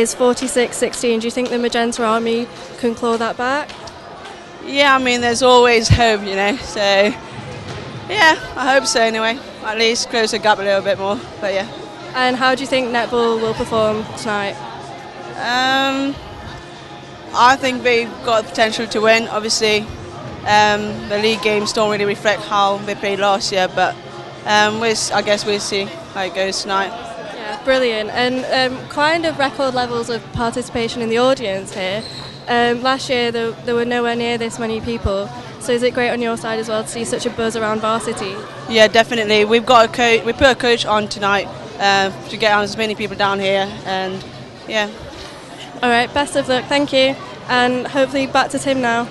It's 46-16. Do you think the Magenta Army can claw that back? Yeah, I mean, there's always hope, you know, so yeah, I hope so anyway. At least close the gap a little bit more, but yeah. And how do you think netball will perform tonight? I think they've got the potential to win. Obviously, the league games don't really reflect how they played last year, but I guess we'll see how it goes tonight. Yeah, brilliant. And kind of record levels of participation in the audience here. Last year there were nowhere near this many people, so is it great on your side as well to see such a buzz around Varsity? Yeah, definitely. We've got a coach. We put a coach on tonight to get as many people down here, and yeah. All right, best of luck, thank you, and hopefully back to Tim now.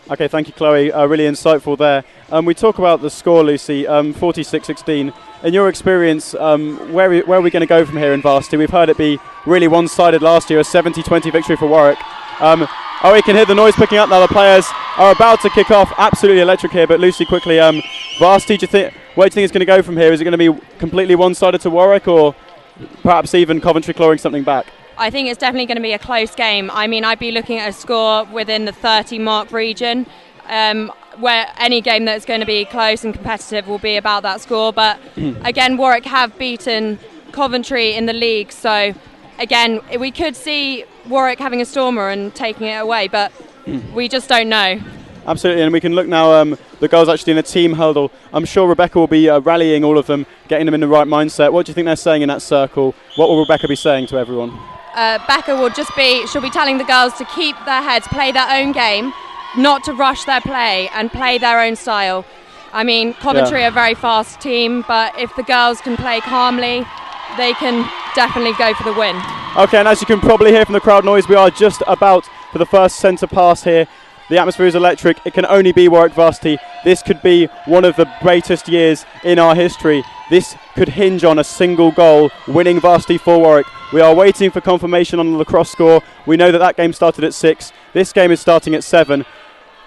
Okay, thank you, Chloe. Really insightful there. We talk about the score, Lucy, 46-16. In your experience, where are we going to go from here in Varsity? We've heard it be really one-sided last year, a 70-20 victory for Warwick. We can hear the noise picking up now. The players are about to kick off. Absolutely electric here. But Lucy, quickly, Varsity, where do you think it's going to go from here? Is it going to be completely one-sided to Warwick, or perhaps even Coventry clawing something back? I think it's definitely going to be a close game. I mean, I'd be looking at a score within the 30-mark region, where any game that's going to be close and competitive will be about that score. But again, Warwick have beaten Coventry in the league, so again, we could see Warwick having a stormer and taking it away, but we just don't know. Absolutely, and we can look now, the girls actually in a team huddle. I'm sure Rebecca will be rallying all of them, getting them in the right mindset. What do you think they're saying in that circle? What will Rebecca be saying to everyone? Becca she'll be telling the girls to keep their heads, play their own game, not to rush their play and play their own style. I mean, Coventry are a very fast team, but if the girls can play calmly, they can definitely go for the win. Okay, and as you can probably hear from the crowd noise, we are just about for the first centre pass here. The atmosphere is electric. It can only be Warwick Varsity. This could be one of the greatest years in our history. This could hinge on a single goal, winning Varsity for Warwick. We are waiting for confirmation on the lacrosse score. We know that game started at 6. This game is starting at 7.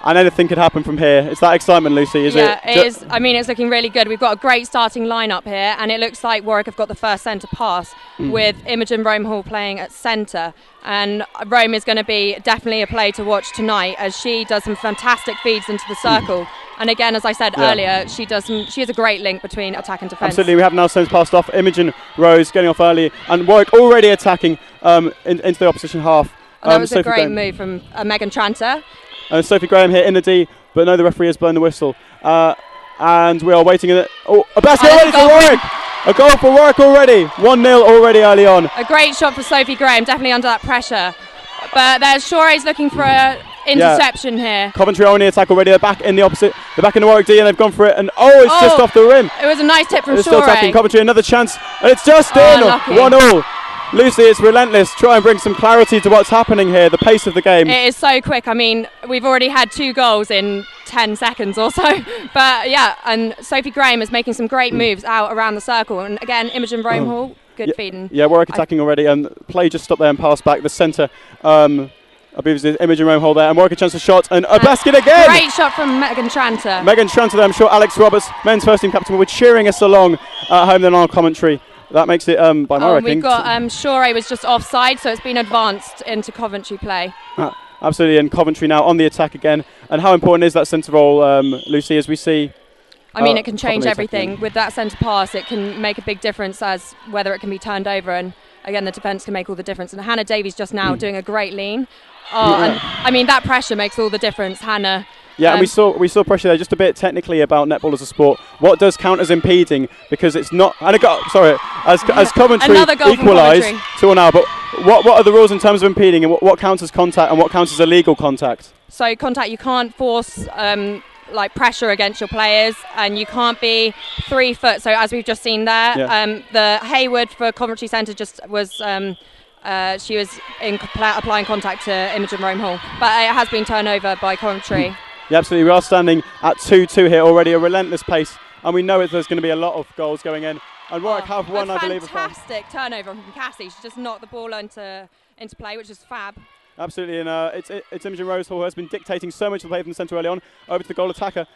And anything could happen from here. It's that excitement, Lucy, is it? Yeah, it is. I mean, it's looking really good. We've got a great starting lineup here, and it looks like Warwick have got the first centre pass with Imogen Rome Hall playing at centre. And Rome is going to be definitely a play to watch tonight, as she does some fantastic feeds into the circle. And again, as I said earlier, she has a great link between attack and defence. Absolutely, we have now since passed off. Imogen Rose getting off early, and Warwick already attacking into the opposition half. And that was a great move from Megan Tranter. And Sophie Graham here in the D, but no, the referee has blown the whistle. And we are waiting. A basket already for Warwick! A goal for Warwick already. 1-0 already early on. A great shot for Sophie Graham, definitely under that pressure. But there's Shore's looking for an interception here. Coventry only attack already. They're back in the opposite. They're back in the Warwick D, and they've gone for it. And it's just off the rim. It was a nice tip from Shore. Still attacking Coventry. Another chance, and it's just in. 1-1. Lucy, it's relentless. Try and bring some clarity to what's happening here, the pace of the game. It is so quick. I mean, we've already had 2 goals in 10 seconds or so. But yeah, and Sophie Graham is making some great moves out around the circle. And again, Imogen Rome Hall, good feeding. Yeah, Warwick attacking already. And play just stopped there and passed back. The centre, I believe it's Imogen Rome Hall there. And Warwick a chance to shot. And a basket again! Great shot from Megan Tranter. Megan Tranter there. I'm sure Alex Roberts, men's first team captain, will be cheering us along at home then on commentary. That makes it by my reckoning. We've got Shore was just offside, so it's been advanced into Coventry play. Absolutely, and Coventry now on the attack again. And how important is that centre role, Lucy, as we see? I mean, it can change everything. With that centre pass, it can make a big difference as whether it can be turned over. And again, the defence can make all the difference. And Hannah Davies just now doing a great lean. And I mean, that pressure makes all the difference, Hannah. Yeah, and we saw pressure there. Just a bit technically about netball as a sport. What does count as impeding? Because it's not. And as Coventry equalise 2-0. But what are the rules in terms of impeding, and what counts as contact, and what counts as illegal contact? So contact, you can't force pressure against your players, and you can't be 3 foot. So as we've just seen there, the Hayward for Coventry Centre just was. She was applying contact to Imogen Rome Hall, but it has been turned over by Coventry. Yeah, absolutely. We are standing at 2-2 here already, a relentless pace, and we know there's going to be a lot of goals going in. And Warwick have won, I believe. Fantastic turnover from Cassie. She just knocked the ball into play, which is fab. Absolutely, and it's Imogen Rose Hall who has been dictating so much of the play from the centre early on, over to the goal attacker.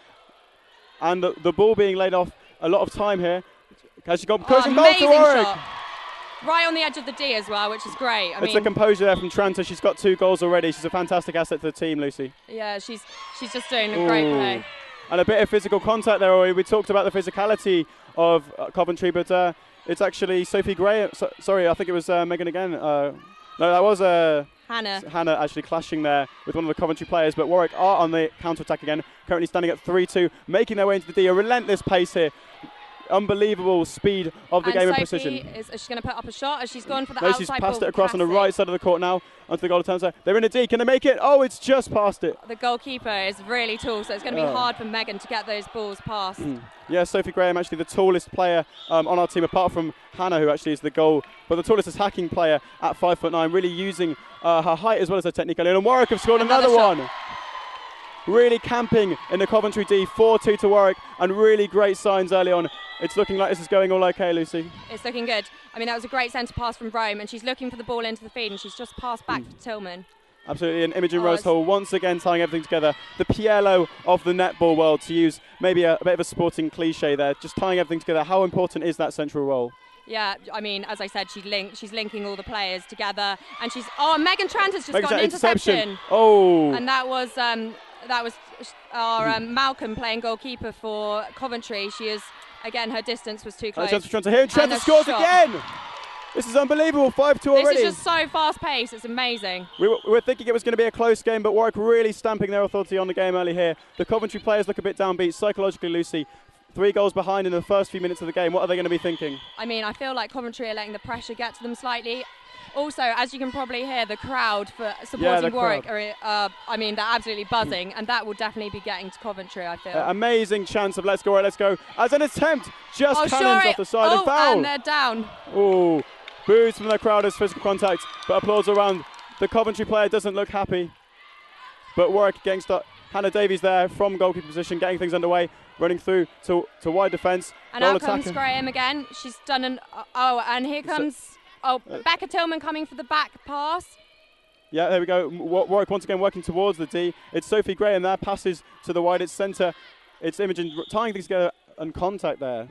And the ball being laid off a lot of time here. Has she got close and goal to Warwick? right on the edge of the D as well, which is great. It's the composure there from Tranta. She's got 2 goals already. She's a fantastic asset to the team, Lucy. Yeah, she's just doing a great play. And a bit of physical contact there. We talked about the physicality of Coventry, but it's actually Sophie Gray. Sorry, I think it was Megan again. No, that was Hannah actually clashing there with one of the Coventry players. But Warwick are on the counter-attack again, currently standing at 3-2, making their way into the D. A relentless pace here. Unbelievable speed of the game and precision. Is she going to put up a shot? Has she's gone for the outside? She's passed it across on the right side of the court now onto the goal attempt. They're in a D. Can they make it? Oh, it's just past it. The goalkeeper is really tall, so it's going to be hard for Megan to get those balls past. Yeah, Sophie Graham actually the tallest player on our team, apart from Hannah, who actually is the goal, but the tallest attacking player at 5'9", really using her height as well as her technique. And Warwick have scored another one. Really camping in the Coventry D, 4-2 to Warwick, and really great signs early on. It's looking like this is going all okay, Lucy. It's looking good. I mean, that was a great centre pass from Rome, and she's looking for the ball into the feed, and she's just passed back to Tillman. Absolutely, and Imogen Rosehall once again tying everything together. The Piello of the netball world, to use maybe a bit of a sporting cliche there, just tying everything together. How important is that central role? Yeah, I mean, as I said, she's linking all the players together, and Megan Tranter's just got an interception. And that was our Malcolm playing goalkeeper for Coventry. She is, again, her distance was too close. Tranta scores again! This is unbelievable, 5-2 already. This is just so fast-paced, it's amazing. We were thinking it was going to be a close game, but Warwick really stamping their authority on the game early here. The Coventry players look a bit downbeat psychologically, Lucy. 3 goals behind in the first few minutes of the game. What are they going to be thinking? I mean, I feel like Coventry are letting the pressure get to them slightly. Also, as you can probably hear, the crowd for supporting Warwick are, they're absolutely buzzing, and that will definitely be getting to Coventry, I feel. Amazing chance of let's go, as an attempt, just cannons off the side and foul. And they're down. Oh, boos from the crowd as physical contact, but applause around. The Coventry player doesn't look happy, but Warwick getting stuck. Hannah Davies there from goalkeeper position, getting things underway, running through to wide defence. And out comes Graham again. She's done and here comes Becca Tillman coming for the back pass. Yeah, there we go. Warwick once again working towards the D. It's Sophie Graham there, passes to the wide. It's centre. It's Imogen tying things together and contact there.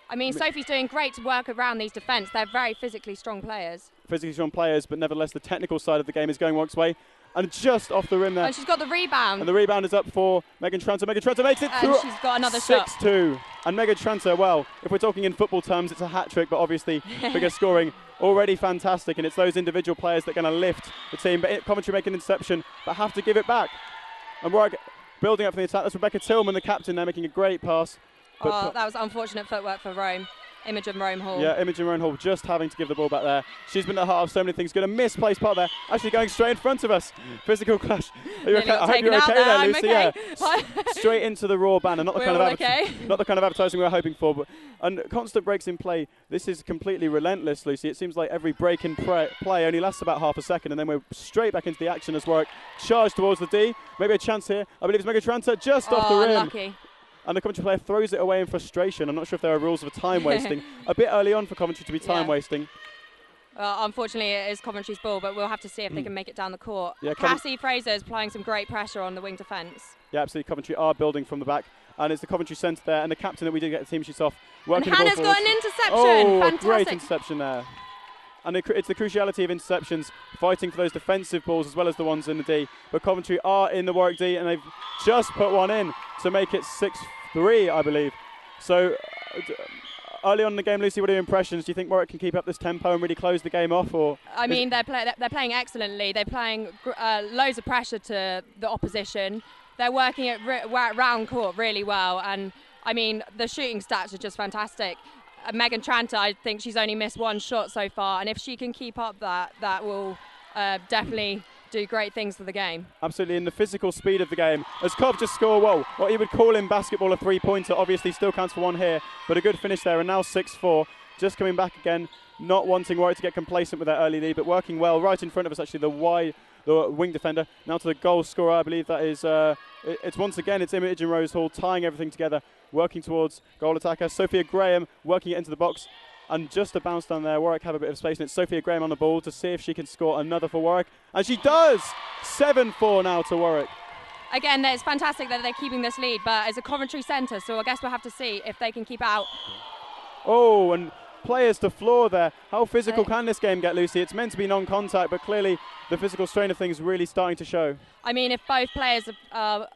I mean, Sophie's doing great to work around these defence. They're very physically strong players. Physically strong players, but nevertheless the technical side of the game is going Warwick's way. And just off the rim there. And she's got the rebound. And the rebound is up for Megan Tranter. Megan Tranter makes it through. And she's got another shot. 6-2. And Megan Tranter, well, if we're talking in football terms, it's a hat-trick, but obviously figure scoring already fantastic. And it's those individual players that are going to lift the team. But Coventry make an interception, but have to give it back. And Warwick building up for the attack. That's Rebecca Tillman, the captain there, making a great pass. That was unfortunate footwork for Rome. Imogen Rosehall. Yeah, Imogen Rosehall just having to give the ball back there. She's been at the heart of so many things. Good, a misplaced part there. Actually going straight in front of us. Physical clash. Are you okay? I hope you're okay there, Lucy. Okay. Yeah. Straight into the raw banner. Not the kind of advertising we were hoping for. And constant breaks in play. This is completely relentless, Lucy. It seems like every break in play only lasts about half a second, and then we're straight back into the action as Warwick charge towards the D. Maybe a chance here. I believe it's Megan Tranter just off the rim. Lucky. And the Coventry player throws it away in frustration. I'm not sure if there are rules of time wasting. A bit early on for Coventry to be time wasting. Unfortunately, it is Coventry's ball, but we'll have to see if they can make it down the court. Yeah, Cassie Fraser is applying some great pressure on the wing defence. Yeah, absolutely. Coventry are building from the back. And it's the Coventry centre there. And the captain that we did get the team sheets off. And Hannah's got an interception. Oh, fantastic. Great interception there. And it's the cruciality of interceptions, fighting for those defensive balls as well as the ones in the D. But Coventry are in the Warwick D, and they've just put one in to make it 6-3, I believe. So early on in the game, Lucy, what are your impressions? Do you think Warwick can keep up this tempo and really close the game off? Or I mean, they're playing excellently. They're playing loads of pressure to the opposition. They're working at round court really well, and I mean, the shooting stats are just fantastic. Megan Tranter, I think she's only missed one shot so far, and if she can keep up that will definitely do great things for the game. Absolutely, in the physical speed of the game. As Cov just score, what he would call in basketball a three-pointer, obviously still counts for one here, but a good finish there, and now 6-4. Just coming back again, not wanting Warwick to get complacent with that early lead, but working well right in front of us, actually, the wing defender. Now to the goal scorer, I believe that is, it's once again, it's Imogen Rosehall tying everything together, working towards goal attacker. Sophia Graham working it into the box, and just a bounce down there. Warwick have a bit of space, and it's Sophia Graham on the ball to see if she can score another for Warwick. And she does! 7-4 now to Warwick. Again, it's fantastic that they're keeping this lead, but it's a Coventry centre, so I guess we'll have to see if they can keep out. Oh, and players to floor there. How physical can this game get, Lucy? It's meant to be non-contact, but clearly the physical strain of things really starting to show. I mean, if both players are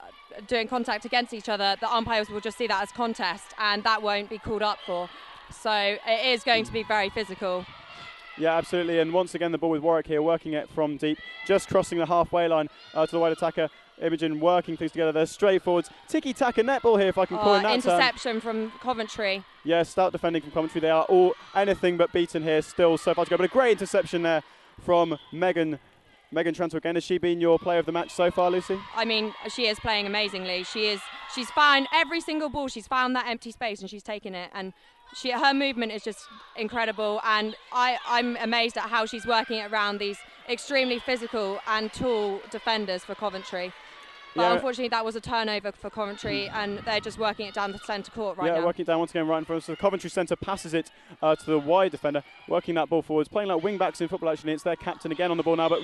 doing contact against each other, the umpires will just see that as contest, and that won't be called up for. So it is going to be very physical. Yeah, absolutely. And once again, the ball with Warwick here, working it from deep, just crossing the halfway line to the wide attacker. Imogen working things together there, straight forwards. Tiki-taka netball here, if I can coin that interception from Coventry. Yeah, stout defending from Coventry. They are all anything but beaten here still so far to go. But a great interception there from Megan Tranter again. Has she been your player of the match so far, Lucy? I mean, she is playing amazingly. She's found every single ball. She's found that empty space and she's taken it. And her movement is just incredible. And I'm amazed at how she's working it around these extremely physical and tall defenders for Coventry. But unfortunately, that was a turnover for Coventry, and they're just working it down the centre court right now. Yeah, working it down once again right in front. So the Coventry centre passes it to the wide defender, working that ball forwards, playing like wing-backs in football actually. It's their captain again on the ball now, but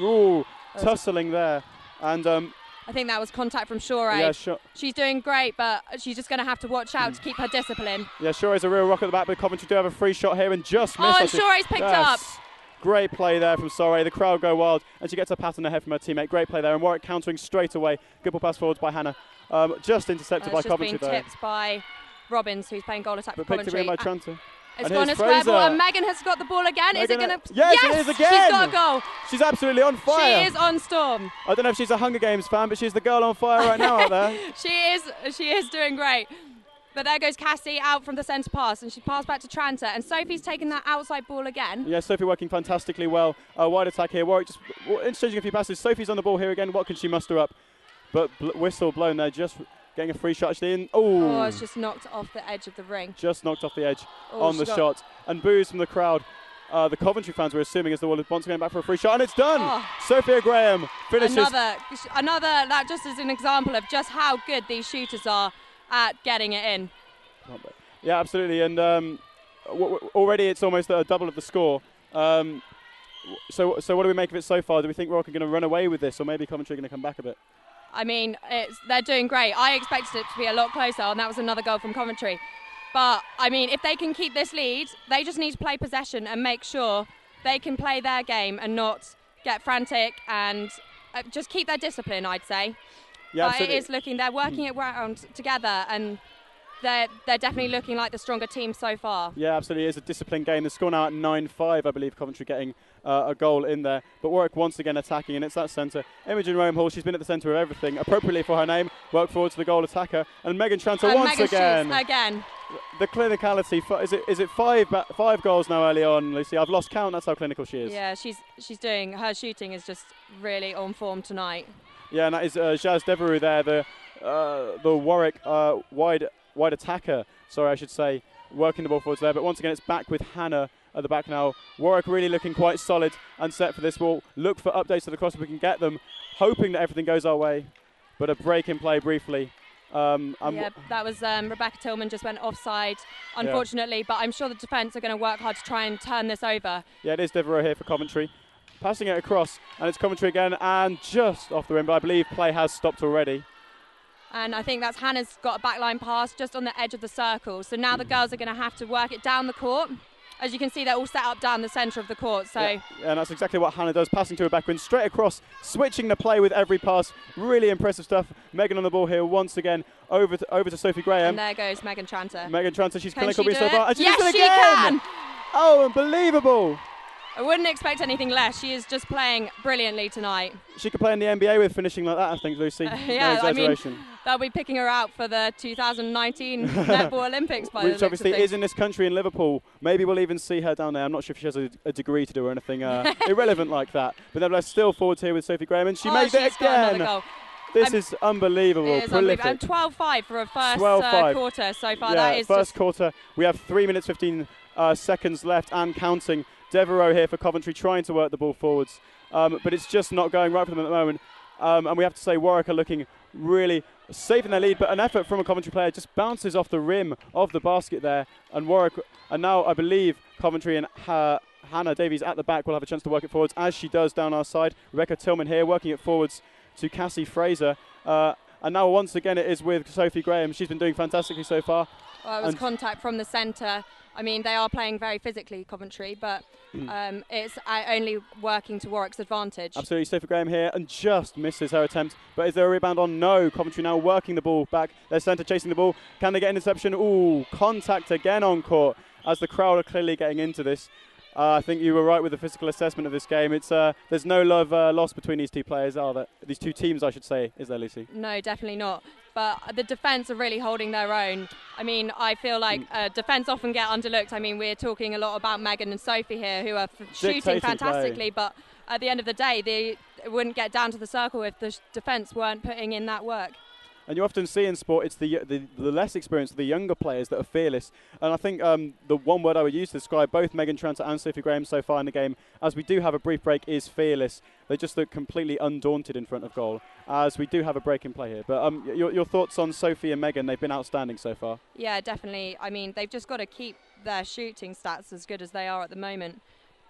tussling there. And I think that was contact from Shore. Yeah, she's doing great, but she's just going to have to watch out to keep her discipline. Yeah, Shore's a real rock at the back, but Coventry do have a free shot here and just missed. Oh, and Shore's picked up. Great play there from Sorey. The crowd go wild, and she gets a pat on the head from her teammate. Great play there, and Warwick countering straight away. Good ball pass forwards by Hannah. Just intercepted by Coventry there. It's been tipped by Robbins, who's playing goal attack for Coventry. Picked it in by Tranter. It's gone a square ball, and Megan has got the ball again. Is it going to? Yes, it is again. She's got a goal. She's absolutely on fire. She is on storm. I don't know if she's a Hunger Games fan, but she's the girl on fire right now out there. She is doing great. But there goes Cassie out from the centre pass, and she passed back to Tranter, and Sophie's taken that outside ball again. Yeah, Sophie working fantastically well. Wide attack here. Warwick just interchanging a few passes. Sophie's on the ball here again. What can she muster up? But whistle blown there, just getting a free shot actually in. Oh, it's just knocked off the edge of the ring. Just knocked off the edge on the shot. And boos from the crowd. The Coventry fans were assuming as the wall wants to go back for a free shot, and it's done. Sophia Graham finishes. Another. That just is an example of just how good these shooters are at getting it in. Yeah, absolutely. And already it's almost a double of the score. So what do we make of it so far? Do we think Rock are going to run away with this, or maybe Coventry are going to come back a bit? I mean, they're doing great. I expected it to be a lot closer, and that was another goal from Coventry. But, I mean, if they can keep this lead, they just need to play possession and make sure they can play their game and not get frantic and just keep their discipline, I'd say. Yeah, but absolutely. it is looking, they're working it around together, and they're definitely looking like the stronger team so far. Yeah, absolutely. It's a disciplined game. The score now at 9-5, I believe, Coventry getting a goal in there. But Warwick once again attacking, and it's that centre. Imogen Rome-Hall, she's been at the centre of everything, appropriately for her name. Work forward to the goal attacker. And Megan Tranter once again. The clinicality. Is it five goals now early on, Lucy? I've lost count. That's how clinical she is. Yeah, she's doing. Her shooting is just really on form tonight. Yeah, and that is Jazz Devereux there, the Warwick wide attacker, sorry I should say, working the ball forwards there. But once again it's back with Hannah at the back now. Warwick really looking quite solid and set for this. We'll look for updates to the cross if we can get them, hoping that everything goes our way. But a break in play briefly. Yeah, that was Rebecca Tillman just went offside, unfortunately, but I'm sure the defence are going to work hard to try and turn this over. Yeah, it is Devereux here for Coventry. Passing it across, and it's Coventry again, and just off the rim, but I believe play has stopped already. And I think that's Hannah's got a backline pass just on the edge of the circle. So now the girls are going to have to work it down the court. As you can see, they're all set up down the centre of the court. So yeah, and that's exactly what Hannah does, passing to Rebecca and straight across, switching the play with every pass. Really impressive stuff. Megan on the ball here once again, over to Sophie Graham. And there goes Megan Tranter. Megan Tranter, she's clinical so far. And yes, she can! can! Oh, unbelievable! I wouldn't expect anything less. She is just playing brilliantly tonight. She could play in the NBA with finishing like that, I think, Lucy. Yeah, no exaggeration. I mean, they'll be picking her out for the 2019 Netball Olympics by which obviously is in this country in Liverpool. Maybe we'll even see her down there. I'm not sure if she has a degree to do or anything irrelevant like that. But nevertheless, still forwards here with Sophie Graham, and she made it again. This is unbelievable. It is prolific. And 12-5 for a first quarter so far. Yeah, that is first quarter. We have 3 minutes 15 seconds left and counting. Devereux here for Coventry trying to work the ball forwards, but it's just not going right for them at the moment. And we have to say Warwick are looking really safe in their lead, but an effort from a Coventry player just bounces off the rim of the basket there. And Warwick, and now I believe Coventry and Hannah Davies at the back will have a chance to work it forwards, as she does down our side. Rebecca Tillman here working it forwards to Cassie Fraser. And now once again it is with Sophie Graham. She's been doing fantastically so far. Well, it was contact from the centre. I mean, they are playing very physically, Coventry, but it's only working to Warwick's advantage. Absolutely. Sophie Graham here and just misses her attempt. But is there a rebound on? No. Coventry now working the ball back. Their centre chasing the ball. Can they get an interception? Ooh, contact again on court as the crowd are clearly getting into this. I think you were right with the physical assessment of this game. It's there's no love lost between these two players, are there? These two teams, I should say, is there, Lucy? No, definitely not. But the defence are really holding their own. I mean, I feel like defence often get underlooked. I mean, we're talking a lot about Megan and Sophie here, who are shooting fantastically, but at the end of the day, they wouldn't get down to the circle if the defence weren't putting in that work. And you often see in sport, it's the less experienced, the younger players that are fearless. And I think the one word I would use to describe both Megan Tranter and Sophie Graham so far in the game, as we do have a brief break, is fearless. They just look completely undaunted in front of goal, as we do have a break in play here. But your thoughts on Sophie and Megan? They've been outstanding so far. Yeah, definitely. I mean, they've just got to keep their shooting stats as good as they are at the moment.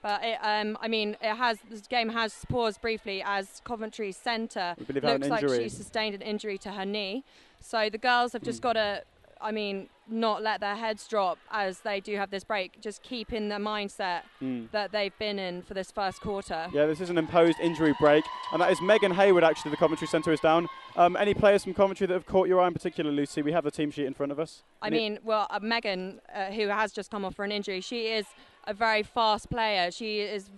But this game has paused briefly as Coventry's centre looks like she sustained an injury to her knee. So the girls have just got to, not let their heads drop as they do have this break. Just keep in the mindset that they've been in for this first quarter. Yeah, this is an imposed injury break, and that is Megan Hayward. Actually, the Coventry centre is down. Any players from Coventry that have caught your eye in particular, Lucy? We have the team sheet in front of us. Megan, who has just come off for an injury, she is a very fast player.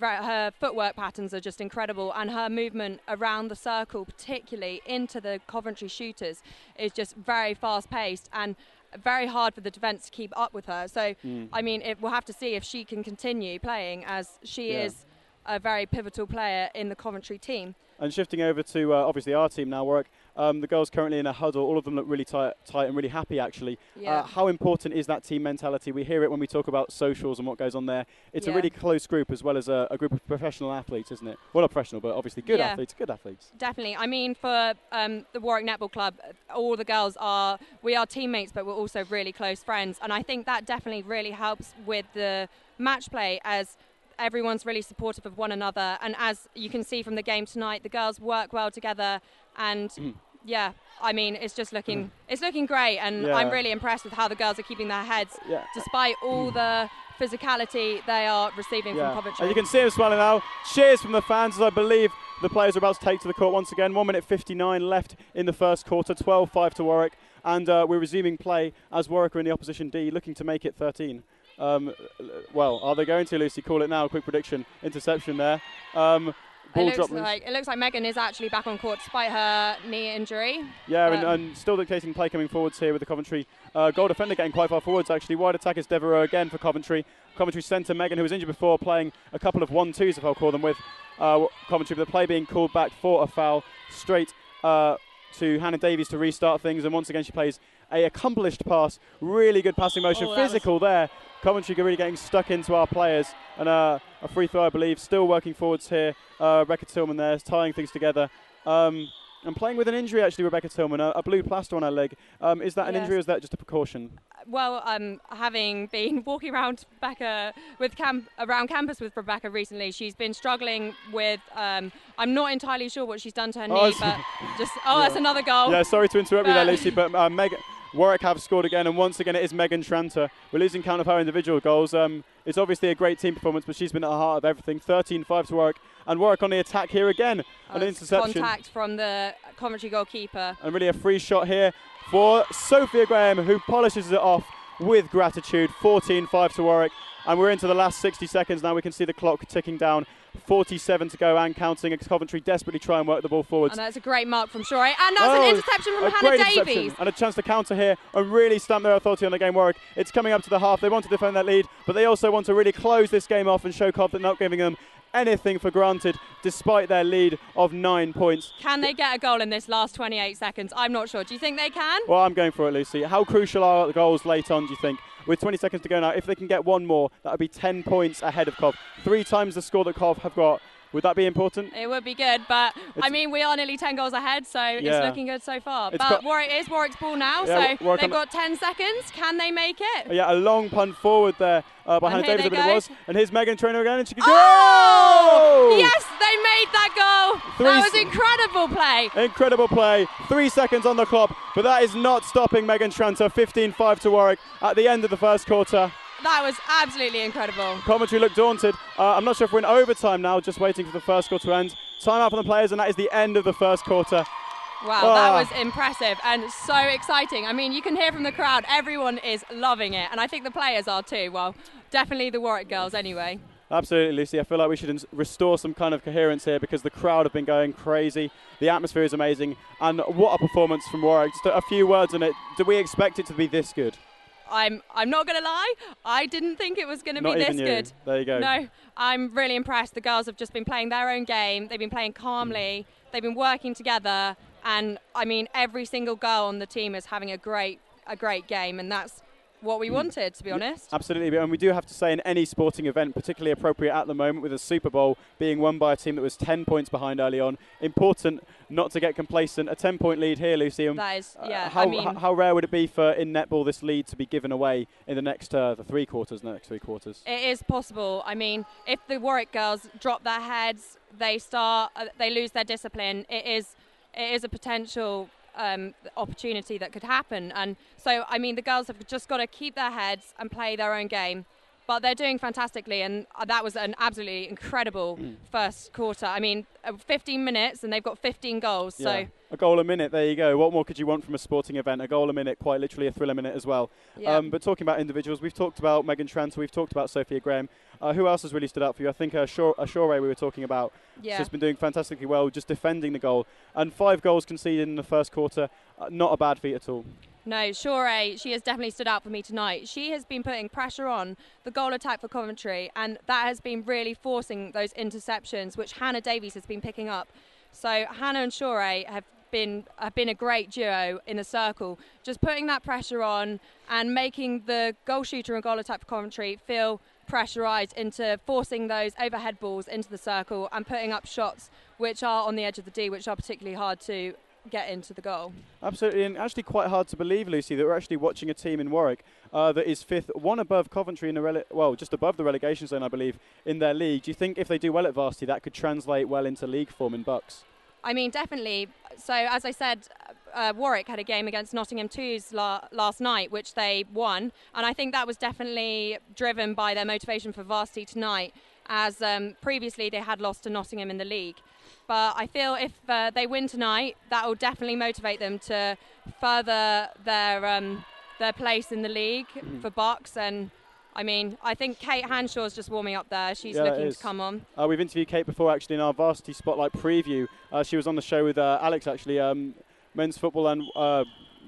Her footwork patterns are just incredible, and her movement around the circle, particularly into the Coventry shooters, is just very fast paced and very hard for the defence to keep up with her. So, we'll have to see if she can continue playing, as she is a very pivotal player in the Coventry team. And shifting over to obviously our team now, Warwick. The girls currently in a huddle. All of them look really tight and really happy, actually. Yeah. How important is that team mentality? We hear it when we talk about socials and what goes on there. It's a really close group, as well as a group of professional athletes, isn't it? Well, not professional, but obviously good athletes. Definitely. I mean, for the Warwick Netball Club, all the girls we are teammates, but we're also really close friends. And I think that definitely really helps with the match play, as everyone's really supportive of one another. And as you can see from the game tonight, the girls work well together, and it's just looking great, and I'm really impressed with how the girls are keeping their heads despite all the physicality they are receiving from Coventry. And you can see them smiling now. Cheers from the fans, as I believe the players are about to take to the court once again. 1 minute 59 left in the first quarter, 12-5 to Warwick, and we're resuming play as Warwick are in the opposition D, looking to make it 13. Are they going to, Lucy? Call it now. Quick prediction. Interception there. It looks like Megan is actually back on court despite her knee injury. Yeah, and still dictating play coming forwards here with the Coventry goal defender getting quite far forwards, actually. Wide attack is Devereaux again for Coventry. Coventry centre Megan, who was injured before, playing a couple of 1-2s, if I'll call them, with Coventry. But the play being called back for a foul straight to Hannah Davies to restart things. And once again, she plays a accomplished pass. Really good passing motion. Physical there. Coventry really getting stuck into our players. And a free throw, I believe, still working forwards here. Rebecca Tillman there, tying things together. And playing with an injury, actually, Rebecca Tillman, a blue plaster on her leg. Is that an injury, or is that just a precaution? Well, having been walking around around campus with Rebecca recently, she's been struggling with. I'm not entirely sure what she's done to her knee, but that's another goal. Yeah, sorry to interrupt you there, Lucy, but Warwick have scored again, and once again it is Megan Tranter. We're losing count of her individual goals. It's obviously a great team performance, but she's been at the heart of everything. 13-5 to Warwick, and Warwick on the attack here again. An interception. Contact from the Coventry goalkeeper. And really a free shot here for Sophia Graham, who polishes it off with gratitude. 14-5 to Warwick, and we're into the last 60 seconds now. We can see the clock ticking down. 47 to go and counting, as Coventry desperately try and work the ball forwards. And that's a great mark from Shorey. And that's an interception from Hannah Davies. And a chance to counter here and really stamp their authority on the game, Warwick. It's coming up to the half. They want to defend that lead, but they also want to really close this game off and show Cov that not giving them anything for granted despite their lead of 9 points. Can they get a goal in this last 28 seconds? I'm not sure. Do you think they can? Well, I'm going for it, Lucy. How crucial are the goals late on, do you think? With 20 seconds to go now, if they can get one more, that would be 10 points ahead of Cov. 3 times the score that Cov have got. Would that be important? It would be good, but we are nearly 10 goals ahead, so it's looking good so far. But Warwick's ball now, so they've got 10 seconds. Can they make it? Yeah, a long punt forward there by Hannah Davies, I believe it was. And here's Megan Trainor again, and she can go! Yes, they made that goal! That was incredible play! Incredible play. 3 seconds on the clock, but that is not stopping Megan Tranter. 15-5 to Warwick at the end of the first quarter. That was absolutely incredible. Coventry looked daunted. I'm not sure if we're in overtime now, just waiting for the first quarter to end. Time out for the players, and that is the end of the first quarter. Wow, that was impressive and so exciting. I mean, you can hear from the crowd, everyone is loving it, and I think the players are too. Well, definitely the Warwick girls anyway. Absolutely, Lucy. I feel like we should restore some kind of coherence here because the crowd have been going crazy. The atmosphere is amazing, and what a performance from Warwick. Just a few words on it. Do we expect it to be this good? I'm not going to lie, I didn't think it was going to be this good. There you go. No, I'm really impressed. The girls have just been playing their own game. They've been playing calmly. They've been working together. And, I mean, every single girl on the team is having a great game. And that's what we wanted, to be honest. Absolutely, and we do have to say in any sporting event, particularly appropriate at the moment with the Super Bowl being won by a team that was 10 points behind early on, important not to get complacent. A 10-point lead here, Lucy. That is, yeah. How rare would it be for in netball this lead to be given away in the next the three quarters? It is possible. I mean, if the Warwick girls drop their heads, they lose their discipline. It is a potential opportunity that could happen. And so, I mean, the girls have just got to keep their heads and play their own game. But they're doing fantastically, and that was an absolutely incredible first quarter. I mean, 15 minutes, and they've got 15 goals. Yeah. So a goal a minute, there you go. What more could you want from a sporting event? A goal a minute, quite literally a thrill a minute as well. Yeah. But talking about individuals, we've talked about Megan Tranter, we've talked about Sophia Graham. Who else has really stood out for you? I think Ashore we were talking about. Yeah. She's been doing fantastically well, just defending the goal. And 5 goals conceded in the first quarter. Not a bad feat at all. No, Shore, she has definitely stood out for me tonight. She has been putting pressure on the goal attack for Coventry, and that has been really forcing those interceptions, which Hannah Davies has been picking up. So Hannah and Shore have been a great duo in the circle, just putting that pressure on and making the goal shooter and goal attack for Coventry feel pressurised into forcing those overhead balls into the circle and putting up shots which are on the edge of the D, which are particularly hard to get into the goal. Absolutely, and actually quite hard to believe, Lucy, that we're actually watching a team in Warwick that is 5th, one above Coventry in the just above the relegation zone, I believe, in their league. Do you think if they do well at Varsity, that could translate well into league form in Bucks? I mean, definitely. So, as I said, Warwick had a game against Nottingham Twos last night, which they won, and I think that was definitely driven by their motivation for Varsity tonight, as previously they had lost to Nottingham in the league. But I feel if they win tonight, that will definitely motivate them to further their place in the league for Bucks. And I mean, I think Kate Hanshaw's just warming up there. She's looking to come on. We've interviewed Kate before, actually, in our Varsity Spotlight preview. She was on the show with Alex, actually. Men's football and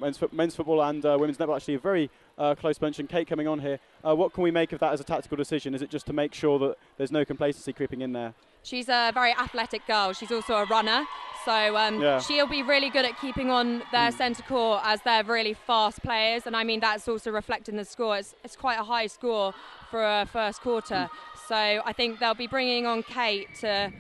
women's netball, actually a very close bunch. And Kate coming on here. What can we make of that as a tactical decision? Is it just to make sure that there's no complacency creeping in there? She's a very athletic girl. She's also a runner. So she'll be really good at keeping on their centre court as they're really fast players. And I mean, that's also reflected in the score. It's quite a high score for a first quarter. So I think they'll be bringing on Kate to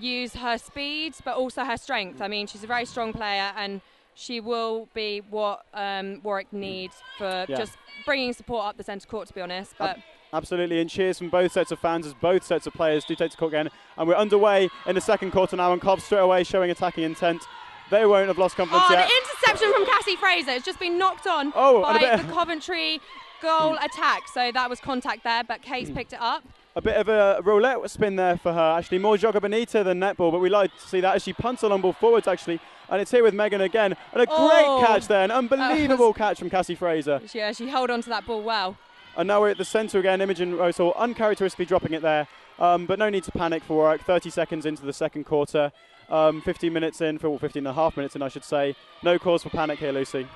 use her speed, but also her strength. I mean, she's a very strong player, and she will be what Warwick needs for just bringing support up the centre court, to be honest. But absolutely, and cheers from both sets of fans as both sets of players do take to court again. And we're underway in the second quarter now, and Cobb straight away showing attacking intent. They won't have lost confidence yet. The interception from Cassie Fraser has just been knocked on by the Coventry goal attack. So that was contact there, but Kate's picked it up. A bit of a roulette spin there for her, actually. More Joga Bonita than netball, but we like to see that as she punts the long ball forwards, actually. And it's here with Megan again. And a great catch there, an unbelievable catch from Cassie Fraser. Yeah, she held on to that ball well. And now we're at the centre again. Imogen Rosehall uncharacteristically dropping it there. But no need to panic for Warwick. 30 seconds into the second quarter. 15 minutes in, 15 and a half minutes in, I should say. No cause for panic here, Lucy.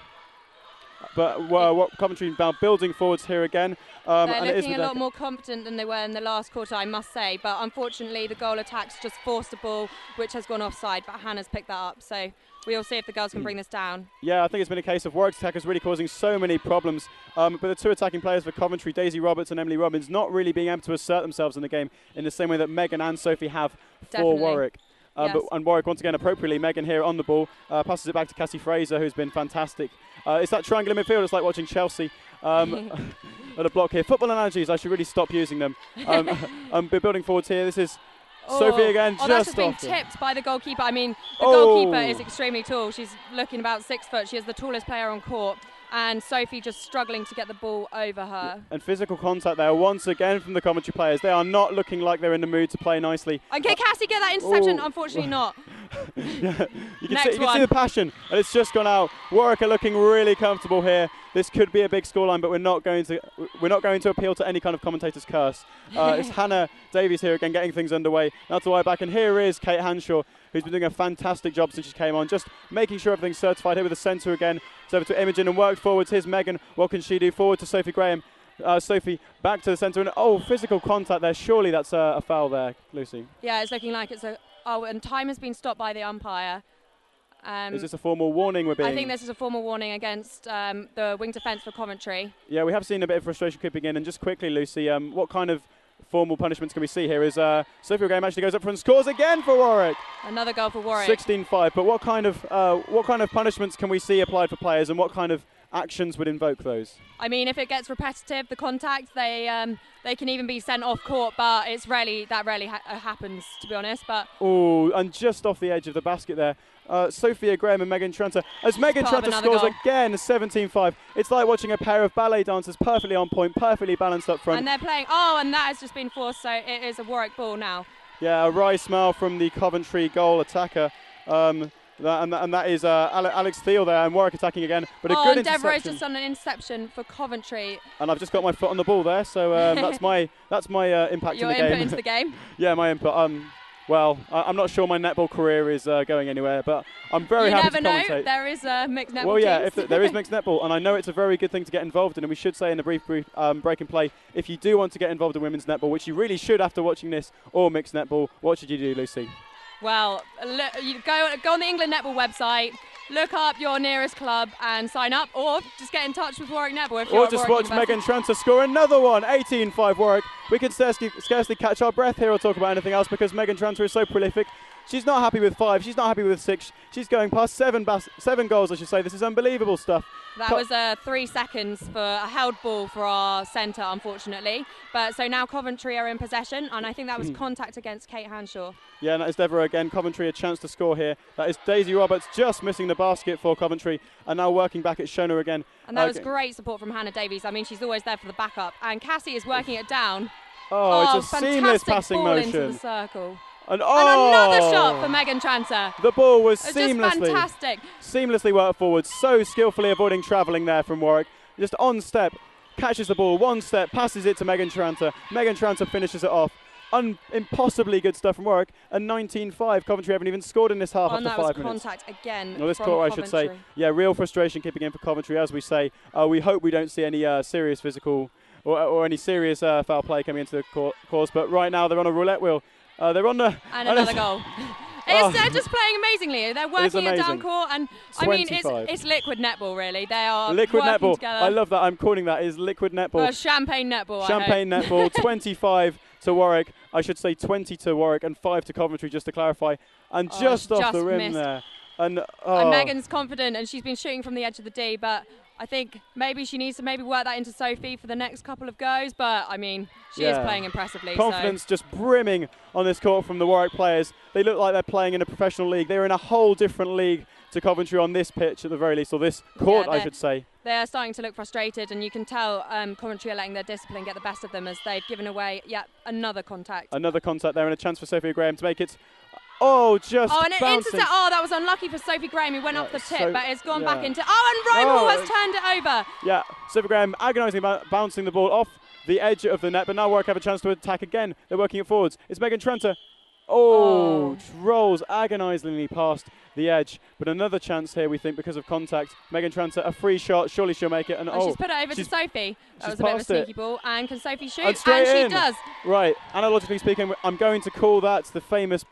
But what Coventry now building forwards here again. They're looking a lot more confident than they were in the last quarter, I must say. But unfortunately, the goal attack's just forced a ball, which has gone offside. But Hannah's picked that up. So we'll see if the girls can bring this down. Yeah, I think it's been a case of Warwick's attackers really causing so many problems. But the two attacking players for Coventry, Daisy Roberts and Emily Robbins, not really being able to assert themselves in the game in the same way that Megan and Sophie have for Warwick. And Warwick, once again, appropriately, Megan here on the ball, passes it back to Cassie Fraser, who's been fantastic. It's that triangular midfield, it's like watching Chelsea at a block here. Football analogies, I should really stop using them. We're building forwards here. This is Sophie again, just been tipped by the goalkeeper. I mean, the goalkeeper is extremely tall. She's looking about 6 foot. She is the tallest player on court. and Sophie just struggling to get the ball over her. And physical contact there once again from the commentary players. They are not looking like they're in the mood to play nicely. Okay, Cassie get that interception. Unfortunately not. Yeah, you can Next see the passion, and it's just gone out. Warwick are looking really comfortable here. This could be a big scoreline, but we're not going to appeal to any kind of commentator's curse. It's Hannah Davies here again, getting things underway. Now to the back, and here is Kate Hanshaw, who's been doing a fantastic job since she came on, just making sure everything's certified. Here with the centre again. It's over to Imogen and worked forwards. Here's Megan. What can she do? Forward to Sophie Graham. Sophie back to the centre, and physical contact there. Surely that's a foul there, Lucy. Yeah, it's looking like it's a. Oh, and time has been stopped by the umpire. Is this a formal warning we're being? I think this is a formal warning against the wing defence for Coventry. Yeah, we have seen a bit of frustration creeping in. And just quickly, Lucy, what kind of formal punishments can we see here? Is Sophie Graham actually goes up front and scores again for Warwick. Another goal for Warwick. 16-5. But what kind of punishments can we see applied for players, and what kind of actions would invoke those? I mean, if it gets repetitive, the contact, they can even be sent off court, but it's rarely happens, to be honest. But and just off the edge of the basket there, Sophia Graham and Megan Tranter. As Megan Tranter scores goal. again, 17-5. It's like watching a pair of ballet dancers perfectly on point, perfectly balanced up front. And they're playing. Oh, and that has just been forced, so it is a Warwick ball now. Yeah, a wry smile from the Coventry goal attacker. And that is Alex Thiel there, and Warwick attacking again. But a good interception. Deborah's just done an interception for Coventry. And I've just got my foot on the ball there, so that's my impact in the game. Your input into the game? Yeah, my input. Well, I'm not sure my netball career is going anywhere, but I'm very happy to commentate. You never know. There is mixed netball. Well, yeah, there is mixed netball, and I know it's a very good thing to get involved in. And we should say in the brief break and play, if you do want to get involved in women's netball, which you really should after watching this, or mixed netball, what should you do, Lucy? Well, you go on the England Netball website, look up your nearest club and sign up, or just get in touch with Warwick Netball if you're at Or just Warwick watch Megan Tranter score another one, 18-5 Warwick. We can scarcely catch our breath here or talk about anything else because Megan Tranter is so prolific. She's not happy with 5, she's not happy with 6, she's going past 7 goals, I should say. This is unbelievable stuff. That was 3 seconds for a held ball for our centre, unfortunately. But so now Coventry are in possession, and I think that was contact against Kate Hanshaw. Yeah, and that is Deborah again. Coventry a chance to score here. That is Daisy Roberts just missing the basket for Coventry, and now working back at Shona again. And that was great support from Hannah Davies. I mean, she's always there for the backup. And Cassie is working it down. It's a seamless passing ball motion. into the circle. And another shot for Megan Tranter. The ball was just fantastic. Seamlessly worked forward, so skillfully avoiding travelling there from Warwick. Just on step, catches the ball, one step, passes it to Megan Tranter. Megan Tranter finishes it off. Impossibly good stuff from Warwick. And 19-5, Coventry haven't even scored in this half after 5 minutes. And that was contact again. Well, this quarter, I should say. Yeah, real frustration keeping in for Coventry, as we say. We hope we don't see any serious physical or any serious foul play coming into the course. But right now they're on a roulette wheel. They're on the... And another goal. They're just playing amazingly. They're working it down court, and I mean, it's liquid netball, really. They are liquid working netball. Together. I love that. I'm calling that is liquid netball. Champagne netball. Champagne netball. 25 to Warwick. I should say 20 to Warwick and 5 to Coventry, just to clarify. And just off the rim missed. There. And Megan's confident, and she's been shooting from the edge of the D, but I think maybe she needs to work that into Sophie for the next couple of goes. But I mean, she is playing impressively. Confidence just brimming on this court from the Warwick players. They look like they're playing in a professional league. They're in a whole different league to Coventry on this pitch at the very least, or this court, I should say. They're starting to look frustrated, and you can tell Coventry are letting their discipline get the best of them as they've given away another contact. Another contact there, and a chance for Sophia Graham to make it. And an intercept. That was unlucky for Sophie Graham, who went off the tip, but it's gone back into... and Rymel has turned it over. Yeah, Sophie Graham agonising about bouncing the ball off the edge of the net, but now Warwick have a chance to attack again. They're working it forwards. It's Megan Tranter. Rolls agonisingly past the edge, but another chance here, we think, because of contact. Megan Tranter, a free shot, surely she'll make it. And she's put it over to Sophie. That was a bit of a sneaky ball. And can Sophie shoot? And she does. Right, analogically speaking, I'm going to call that the famous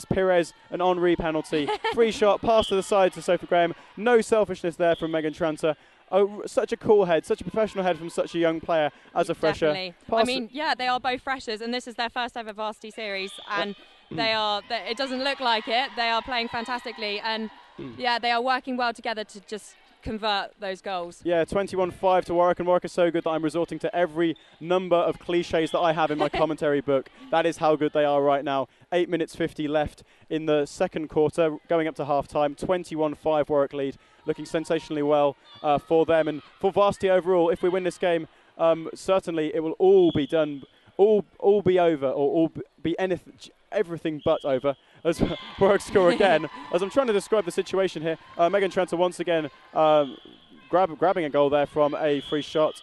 Perez and Henri penalty. Free shot, pass to the side to Sophie Graham. No selfishness there from Megan Tranter. Such a cool head, such a professional head from such a young player as a fresher. Definitely. They are both freshers, and this is their first ever varsity series, and it doesn't look like it. They are playing fantastically, and they are working well together to just convert those goals. Yeah, 21-5 to Warwick, and Warwick is so good that I'm resorting to every number of cliches that I have in my commentary book. That is how good they are right now. 8 minutes 50 left in the second quarter, going up to half-time. 21-5 Warwick lead, looking sensationally well for them. And for Varsity overall, if we win this game, certainly it will all be done, all be over, or all be everything but over, as Warwick score again. As I'm trying to describe the situation here, Megan Tranter once again grabbing a goal there from a free shot.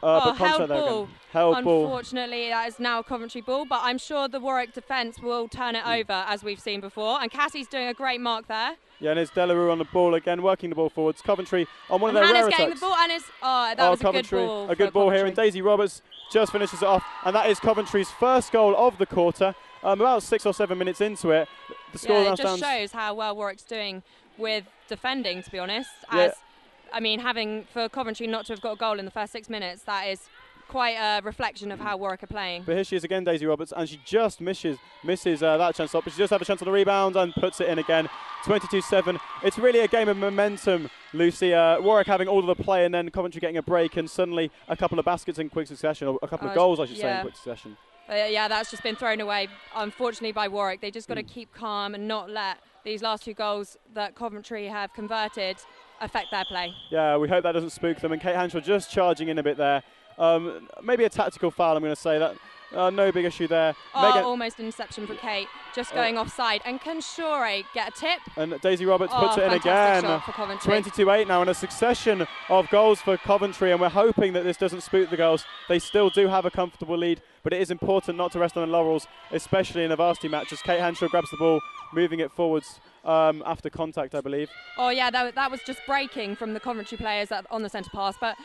But held ball. Held ball. Unfortunately, that is now a Coventry ball, but I'm sure the Warwick defence will turn it over, as we've seen before. And Cassie's doing a great mark there. Yeah, and it's Delarue on the ball again, working the ball forwards. Coventry on one of their Hannah's rare getting attacks. the ball, and that was Coventry, a good ball. A good ball Coventry here, and Daisy Roberts just finishes it off, and that is Coventry's first goal of the quarter. About 6 or 7 minutes into it, the score now it just stands. shows how well Warwick's doing with defending, to be honest. Having for Coventry not to have got a goal in the first 6 minutes, that is quite a reflection of how Warwick are playing. But here she is again, Daisy Roberts, and she just misses that chance up, but she does have a chance on the rebound and puts it in again. 22-7. It's really a game of momentum, Lucy. Warwick having all of the play and then Coventry getting a break, and suddenly a couple of baskets in quick succession, or a couple of goals, I should say, in quick succession. That's just been thrown away, unfortunately, by Warwick. They just got to keep calm and not let these last 2 goals that Coventry have converted affect their play. Yeah, we hope that doesn't spook them. And Kate Hanshaw just charging in a bit there. Maybe a tactical foul, I'm going to say that. No big issue there. Almost an interception for Kate, just going offside. And can Shore get a tip? And Daisy Roberts puts it in again. 22-8 now, and a succession of goals for Coventry, and we're hoping that this doesn't spook the girls. They still do have a comfortable lead, but it is important not to rest on the laurels, especially in a Varsity match, as Kate Hanshaw grabs the ball, moving it forwards after contact, I believe. That was just breaking from the Coventry players on the centre pass, but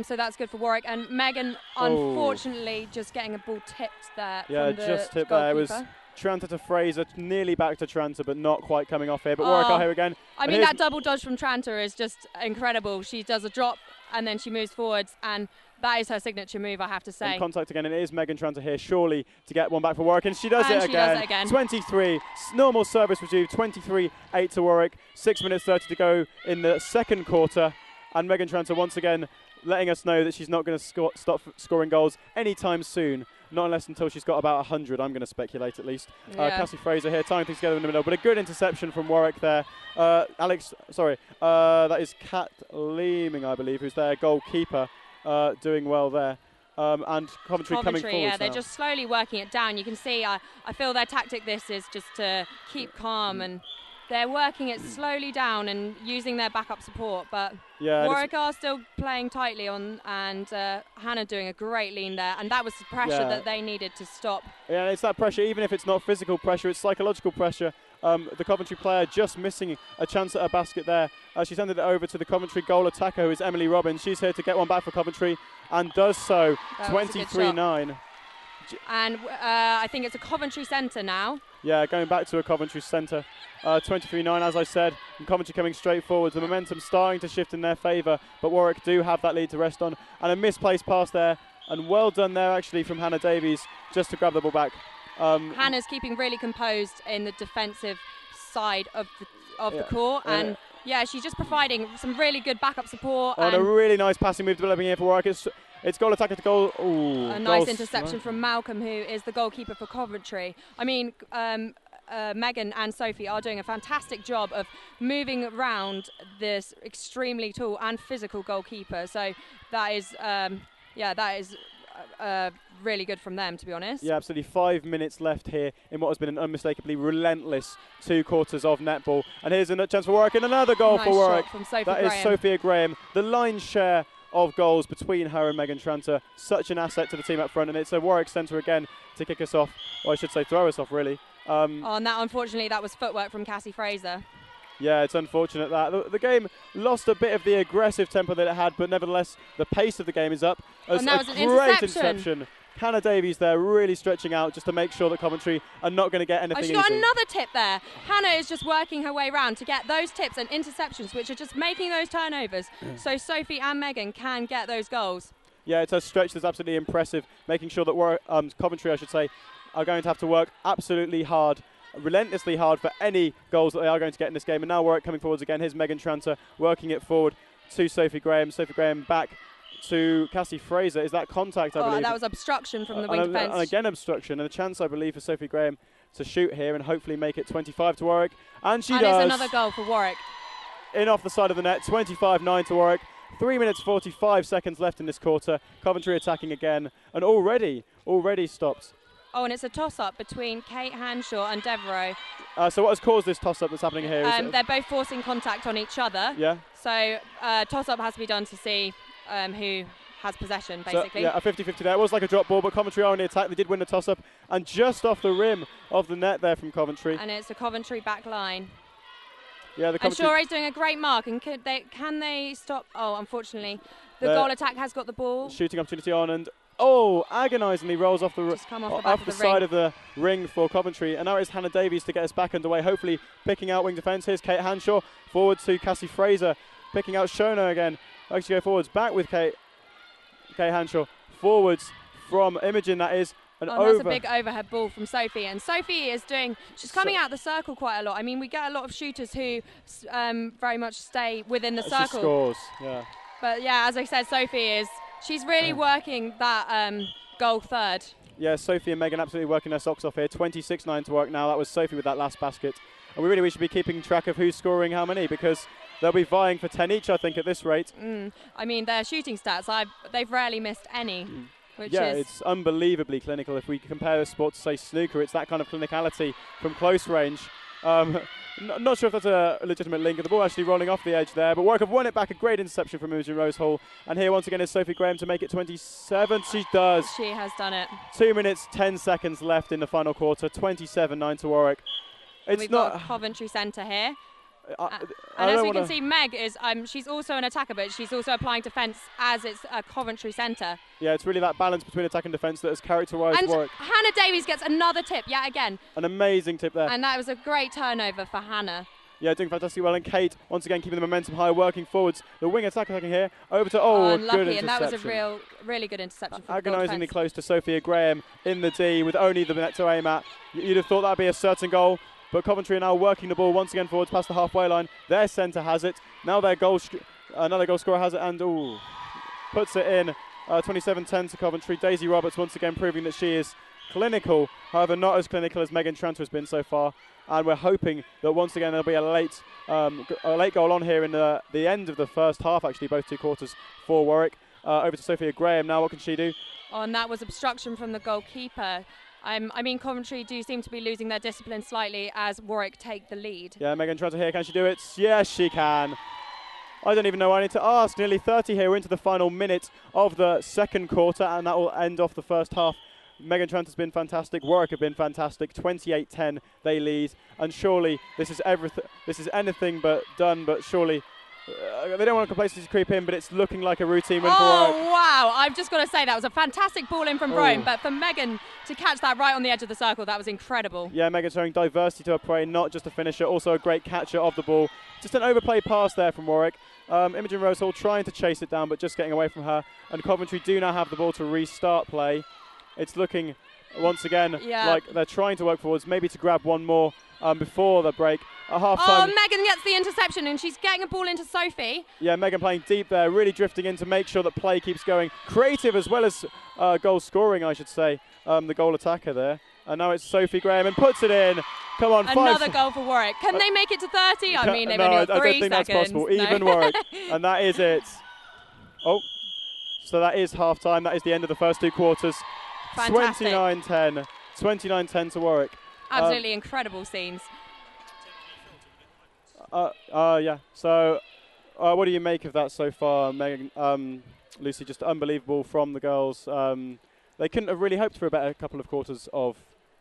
so that's good for Warwick. And Megan, unfortunately, just getting a ball tipped there. Yeah, from the just tipped goalkeeper. there. It was Tranter to Fraser, nearly back to Tranter, but not quite coming off here. But Warwick are here again. I mean, that double dodge from Tranter is just incredible. She does a drop and then she moves forwards, and that is her signature move, I have to say. And contact again, and it is Megan Tranter here, surely, to get one back for Warwick, and she does it again. 23, normal service resumed, 23-8 to Warwick. 6 minutes 30 to go in the second quarter, and Megan Tranter once again letting us know that she's not going to stop scoring goals anytime soon. Not unless until she's got about 100, I'm going to speculate at least. Cassie Fraser here, tying things together in the middle, but a good interception from Warwick there. That is Kat Leeming, I believe, who's their goalkeeper, doing well there. And Coventry coming forward. Yeah, they're just slowly working it down. You can see, I feel their tactic this is just to keep calm, and they're working it slowly down and using their backup support, but Warwick are still playing tightly on, and Hannah doing a great lean there, and that was the pressure that they needed to stop. Yeah, it's that pressure, even if it's not physical pressure, it's psychological pressure. The Coventry player just missing a chance at a basket there. She's handed it over to the Coventry goal attacker, who is Emily Robbins. She's here to get one back for Coventry, and does so. 23-9. And I think it's a Coventry centre now. Yeah, going back to a Coventry centre. 23-9, as I said, and Coventry coming straight forward. The momentum starting to shift in their favour, but Warwick do have that lead to rest on. And a misplaced pass there, and well done there actually from Hannah Davies, just to grab the ball back. Hannah's keeping really composed in the defensive side of the court, and she's just providing some really good backup support. And a really nice passing move developing here for Warwick. It's goal attacker to goal. Ooh, a nice interception from Malcolm, who is the goalkeeper for Coventry. I mean, Megan and Sophie are doing a fantastic job of moving around this extremely tall and physical goalkeeper. So that is really good from them, to be honest. Yeah, absolutely. 5 minutes left here in what has been an unmistakably relentless 2 quarters of netball. And here's a chance for Warwick, and another goal for Warwick. From Sophie Graham. Is Sophia Graham. The lion's share of goals between her and Megan Tranter. Such an asset to the team up front, and it's a Warwick centre again to kick us off, or I should say throw us off, really. And that, unfortunately, that was footwork from Cassie Fraser. Yeah, it's unfortunate that. The game lost a bit of the aggressive tempo that it had, but nevertheless, the pace of the game is up. And that was an great interception. Hannah Davies there really stretching out just to make sure that Coventry are not going to get anything easy. She got another tip there. Hannah is just working her way around to get those tips and interceptions, which are just making those turnovers, so Sophie and Megan can get those goals. Yeah, it's a stretch that's absolutely impressive, making sure that Coventry, I should say, are going to have to work absolutely hard relentlessly hard for any goals that they are going to get in this game. And now Warwick coming forwards again. Here's Megan Tranter working it forward to Sophie Graham. Sophie Graham back to Cassie Fraser. Is that contact, I believe? That was obstruction from the wing defence. And again obstruction, and a chance, I believe, for Sophie Graham to shoot here and hopefully make it 25 to Warwick. And she does. And it's another goal for Warwick. In off the side of the net, 25-9 to Warwick. 3 minutes 45 seconds left in this quarter. Coventry attacking again, and already stopped. Oh, and it's a toss-up between Kate Hanshaw and Devereaux. So what has caused this toss-up that's happening here? They're both forcing contact on each other. Yeah. So toss-up has to be done to see who has possession, basically. So, yeah, a 50-50 there. It was like a drop ball, but Coventry are on the attack. They did win the toss-up, and just off the rim of the net there from Coventry. And it's the Coventry back line. Yeah, the Coventry. And Shore's doing a great mark, and can they stop? Oh, unfortunately, the goal attack has got the ball. Shooting opportunity on, and agonisingly rolls off the side of the ring for Coventry. And now it's Hannah Davies to get us back underway, hopefully picking out wing defence. Here's Kate Hanshaw forward to Cassie Fraser, picking out Shona again. Likes to go forwards, back with Kate Hanshaw, forwards from Imogen, that is. That's a big overhead ball from Sophie, and Sophie is she's coming out the circle quite a lot. I mean, we get a lot of shooters who very much stay within the circle. She scores, yeah. But yeah, as I said, she's really working that goal third. Yeah, Sophie and Megan absolutely working their socks off here. 26-9 to work now. That was Sophie with that last basket. And we should be keeping track of who's scoring how many, because they'll be vying for 10 each, I think, at this rate. I mean, their shooting stats, they've rarely missed any. It's unbelievably clinical. If we compare the sport to, say, snooker, it's that kind of clinicality from close range. Not sure if that's a legitimate link. The ball actually rolling off the edge there, but Warwick have won it back. A great interception from Imogen Rose Hall. And here once again is Sophie Graham to make it 27. She does. She has done it. 2 minutes, 10 seconds left in the final quarter. 27-9 to Warwick. We've got Coventry Centre here. And as we can see, Meg she's also an attacker, but she's also applying defence as it's a Coventry centre. Yeah, it's really that balance between attack and defence that has characterised Warwick. Hannah Davies gets another tip yet again. An amazing tip there. And that was a great turnover for Hannah. Yeah, doing fantastically well. And Kate, once again, keeping the momentum high, working forwards. The wing attacking here, over to, unlucky, good interception. And that was a really good interception for agonisingly close to Sophia Graham in the D with only the net to aim at. You'd have thought that'd be a certain goal. But Coventry are now working the ball once again forwards past the halfway line. Their centre has it. Now their another goal scorer has it and puts it in. 27-10 to Coventry. Daisy Roberts once again proving that she is clinical. However, not as clinical as Megan Tranter has been so far. And we're hoping that once again there'll be a late goal on here in the end of the first half, actually, both two quarters for Warwick. Over to Sophia Graham. Now what can she do? And that was obstruction from the goalkeeper. I mean, Coventry do seem to be losing their discipline slightly as Warwick take the lead. Yeah, Megan Tranter here. Can she do it? Yes, she can. I don't even know what I need to ask. Nearly 30 here. We're into the final minute of the second quarter, and that will end off the first half. Megan Tranter's been fantastic. Warwick have been fantastic. 28-10 they lead. And surely this is everything. This is anything but done, but surely they don't want complacency to creep in, but it's looking like a routine win for Warwick. Oh, wow. I've just got to say, that was a fantastic ball in from Rome, but for Megan to catch that right on the edge of the circle, that was incredible. Yeah, Megan showing diversity to her prey, not just a finisher, also a great catcher of the ball. Just an overplayed pass there from Warwick. Imogen Rose Hall trying to chase it down, but just getting away from her. And Coventry do now have the ball to restart play. It's looking, once again, like they're trying to work forwards, maybe to grab one more before the break. At half-time. Megan gets the interception and she's getting a ball into Sophie. Yeah, Megan playing deep there, really drifting in to make sure that play keeps going. Creative as well as goal scoring, I should say, the goal attacker there. And now it's Sophie Graham and puts it in. Come on, another goal for Warwick. Can they make it to 30? I mean, they've only got 3 seconds. I don't think that's possible. Even Warwick. And that is it. So that is half-time. That is the end of the first two quarters. Fantastic. 29-10. 29-10 to Warwick. Absolutely incredible scenes. Yeah. So, what do you make of that so far, Megan? Lucy, just unbelievable from the girls. They couldn't have really hoped for a better couple of quarters of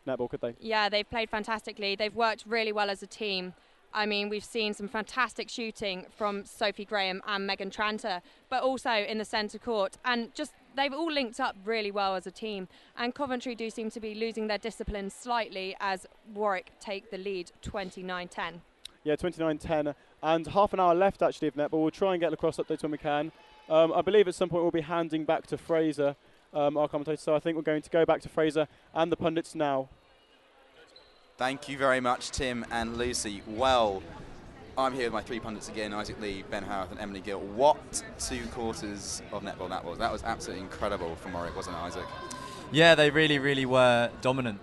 netball, could they? Yeah, they've played fantastically. They've worked really well as a team. I mean, we've seen some fantastic shooting from Sophie Graham and Megan Tranter, but also in the centre court. And just they've all linked up really well as a team. And Coventry do seem to be losing their discipline slightly as Warwick take the lead 29-10. Yeah, 29-10, and half an hour left actually of netball. We'll try and get lacrosse updates when we can. I believe at some point we'll be handing back to Fraser, our commentator, so I think we're going to go back to Fraser and the pundits now. Thank you very much, Tim and Lucy. Well, I'm here with my three pundits again, Isaac Lee, Ben Howarth and Emily Gill. What 2 quarters of netball that was. That was absolutely incredible from Warwick, wasn't it, Isaac? Yeah, they really were dominant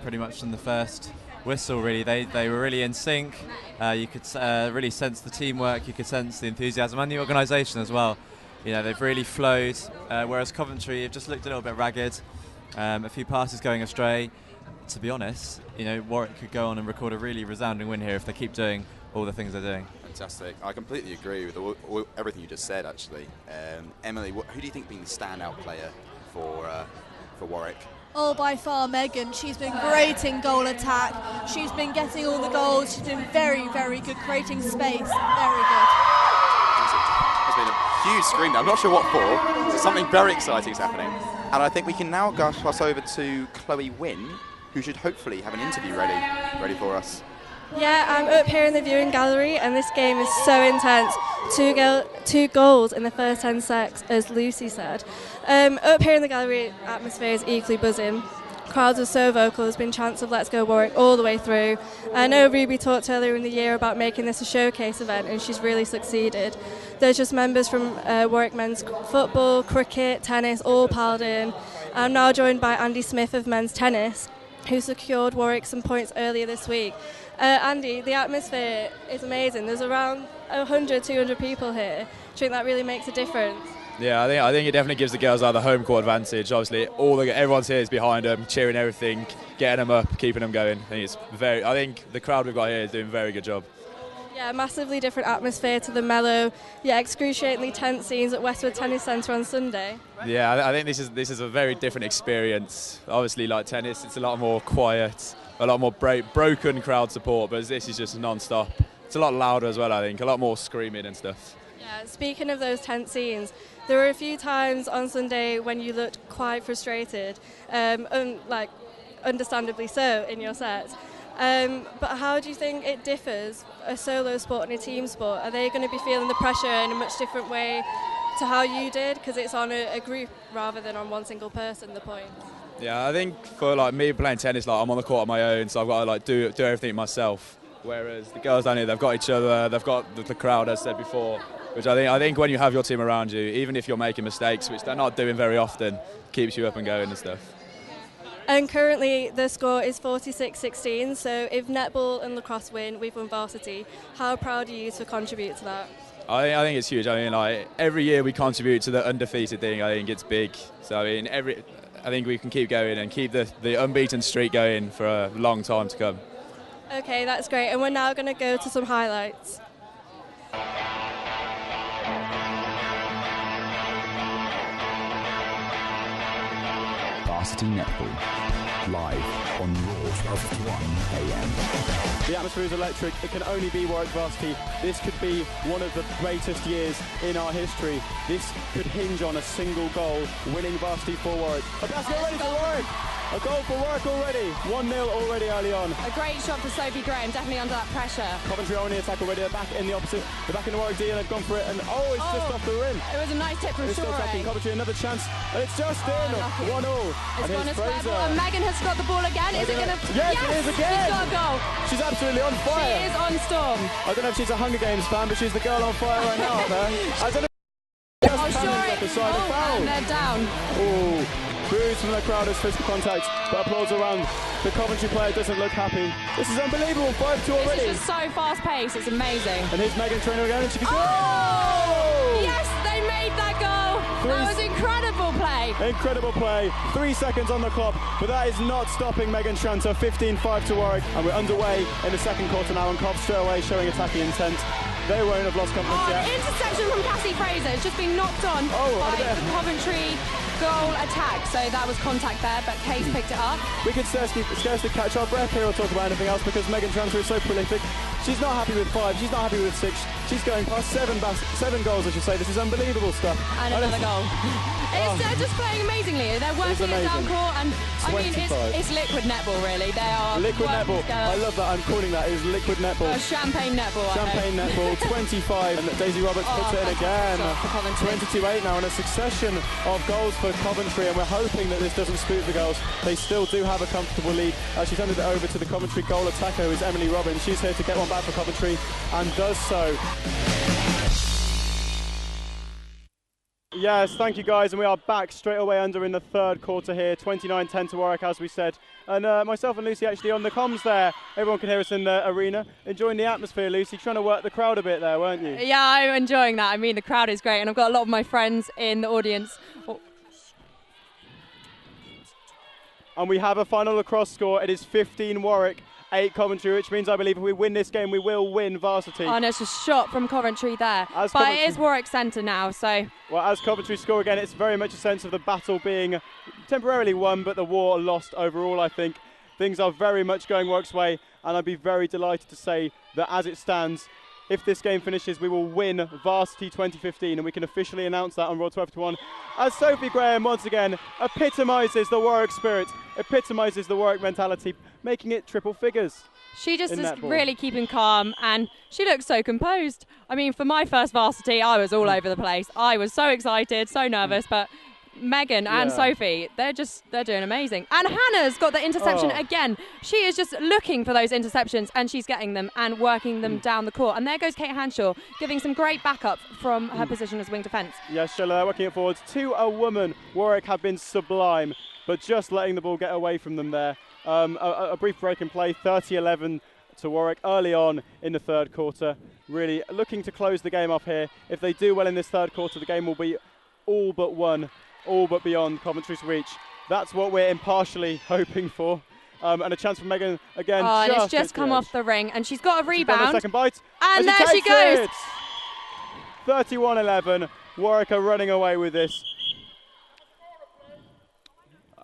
pretty much from the first whistle, really. They were really in sync. You could really sense the teamwork, you could sense the enthusiasm and the organisation as well. You know, they've really flowed, whereas Coventry have just looked a little bit ragged. A few passes going astray. To be honest, you know, Warwick could go on and record a really resounding win here if they keep doing all the things they're doing. Fantastic. I completely agree with everything you just said, actually. Emily, who do you think has been the standout player for Warwick? Oh, by far Megan. She's been great in goal attack. She's been getting all the goals. She's been very good, creating space. Very good. There's been a huge scream there. I'm not sure what for. So something very exciting is happening. And I think we can now cross over to Chloe Wynn, who should hopefully have an interview ready for us. Yeah, I'm up here in the viewing gallery, and this game is so intense. Two goals in the first 10 seconds, as Lucy said. Up here in the gallery, atmosphere is equally buzzing. Crowds are so vocal. There's been chants of Let's Go Warwick all the way through. I know Ruby talked earlier in the year about making this a showcase event, and she's really succeeded. There's just members from Warwick men's football, cricket, tennis, all piled in. I'm now joined by Andy Smith of men's tennis, who secured Warwick some points earlier this week. Andy, the atmosphere is amazing. There's around 100, 200 people here. Do you think that really makes a difference? Yeah, I think it definitely gives the girls the home court advantage. Obviously, everyone's here is behind them, cheering everything, getting them up, keeping them going. I think the crowd we've got here is doing a very good job. Yeah, massively different atmosphere to the mellow, excruciatingly tense scenes at Westwood Tennis Centre on Sunday. Yeah, I think this is a very different experience. Obviously, like tennis, it's a lot more quiet, a lot more broken crowd support, but this is just non-stop. It's a lot louder as well, I think, a lot more screaming and stuff. Yeah, speaking of those tense scenes, there were a few times on Sunday when you looked quite frustrated, understandably so, in your sets. But how do you think it differs, a solo sport and a team sport? Are they going to be feeling the pressure in a much different way to how you did? Because it's on a group rather than on one single person, the point. Yeah, I think for me playing tennis, I'm on the court on my own, so I've got to do everything myself. Whereas the girls down here, they've got each other, they've got the crowd, as I said before. Which I think when you have your team around you, even if you're making mistakes, which they're not doing very often, keeps you up and going and stuff. And currently the score is 46-16, so if netball and lacrosse win, we've won Varsity. How proud are you to contribute to that? I think it's huge. Every year we contribute to the undefeated thing. I think it's big. So I think we can keep going and keep the unbeaten streak going for a long time to come. Okay, that's great. And we're now going to go to some highlights. Varsity Netball, live on Raw 12:51 AM. The atmosphere is electric. It can only be Warwick Varsity. This could be one of the greatest years in our history. This could hinge on a single goal, winning Varsity for Warwick. A basket ready for Warwick. A goal for Warwick already. 1-0 already early on. A great shot for Sophie Graham, definitely under that pressure. Coventry only attack already. They're back in the opposite. They're back in the Warwick D and they've gone for it. And it's just off the rim. It was a nice tip from It's still attacking Shore. Coventry. Another chance. And it's just in. 1-0. It's And gone here's as Fraser. Fraser. And Megan has got the ball again. Is it going to... Yes, it is again. She's got a goal. She's absolutely on fire. She is on storm. I don't know if she's a Hunger Games fan, but she's the girl on fire right now out there. I don't know. And they're down. Oh, boos from the crowd as physical contact, but applause around. The Coventry player doesn't look happy. This is unbelievable. 5-2 already. This is just so fast paced. It's amazing. And here's Megan Trainor again, and she can Yes, they made that goal. That was incredible play. Incredible play. 3 seconds on the clock, but that is not stopping Megan Tranter. 15-5 to Warwick, and we're underway in the second quarter now, and Cobb straight away showing attacking intent. They won't have lost confidence yet. An interception from Cassie Fraser. It's just been knocked on by the Coventry goal attack. So that was contact there, but Case picked it up. We could scarcely catch our breath here or talk about anything else because Megan Tranter is so prolific. She's not happy with 5, she's not happy with 6. She's going past 7 goals, I should say. This is unbelievable stuff. And another goal. They're just playing amazingly. They're working it down court, and I mean, it's liquid netball, really. They are liquid netball. I love that. I'm calling that is liquid netball. Champagne netball. Champagne netball. 25, and Daisy Roberts puts it in again. 22-8 now, and a succession of goals for Coventry, and we're hoping that this doesn't spook the girls. They still do have a comfortable lead. She's handed it over to the Coventry goal attacker, who is Emily Robbins. She's here to get one back for Coventry, and does so. Yes, thank you guys, and we are back straight away under in the third quarter here, 29-10 to Warwick, as we said. And myself and Lucy actually on the comms there. Everyone can hear us in the arena. Enjoying the atmosphere, Lucy, trying to work the crowd a bit there, weren't you? Yeah, I'm enjoying that. I mean, the crowd is great, and I've got a lot of my friends in the audience. And we have a final lacrosse score. It is 15 Warwick, 8 Coventry, which means I believe if we win this game, we will win Varsity. Oh, and it's a shot from Coventry there. But it is Warwick Centre now, so... Well, as Coventry score again, it's very much a sense of the battle being temporarily won, but the war lost overall, I think. Things are very much going Warwick's way, and I'd be very delighted to say that as it stands, if this game finishes, we will win Varsity 2015, and we can officially announce that on Raw 12-1. As Sophie Graham once again epitomises the Warwick spirit, epitomises the Warwick mentality, making it triple figures. She just is really keeping calm, and she looks so composed. I mean, for my first Varsity, I was all over the place. I was so excited, so nervous, but Megan and Sophie, they're doing amazing. And Hannah's got the interception again. She is just looking for those interceptions, and she's getting them and working them down the court. And there goes Kate Hanshaw, giving some great backup from her position as wing defence. Yes, Sheila, working it forwards to a woman. Warwick have been sublime, but just letting the ball get away from them there. A brief break in play, 30-11 to Warwick early on in the third quarter. Really looking to close the game off here. If they do well in this third quarter, the game will be all but won, all but beyond Coventry's reach. That's what we're impartially hoping for. And a chance for Megan again. Oh, and it's just come off the ring, and she's got a rebound. She's got a second bite. And there she goes. 31-11. Warwick are running away with this.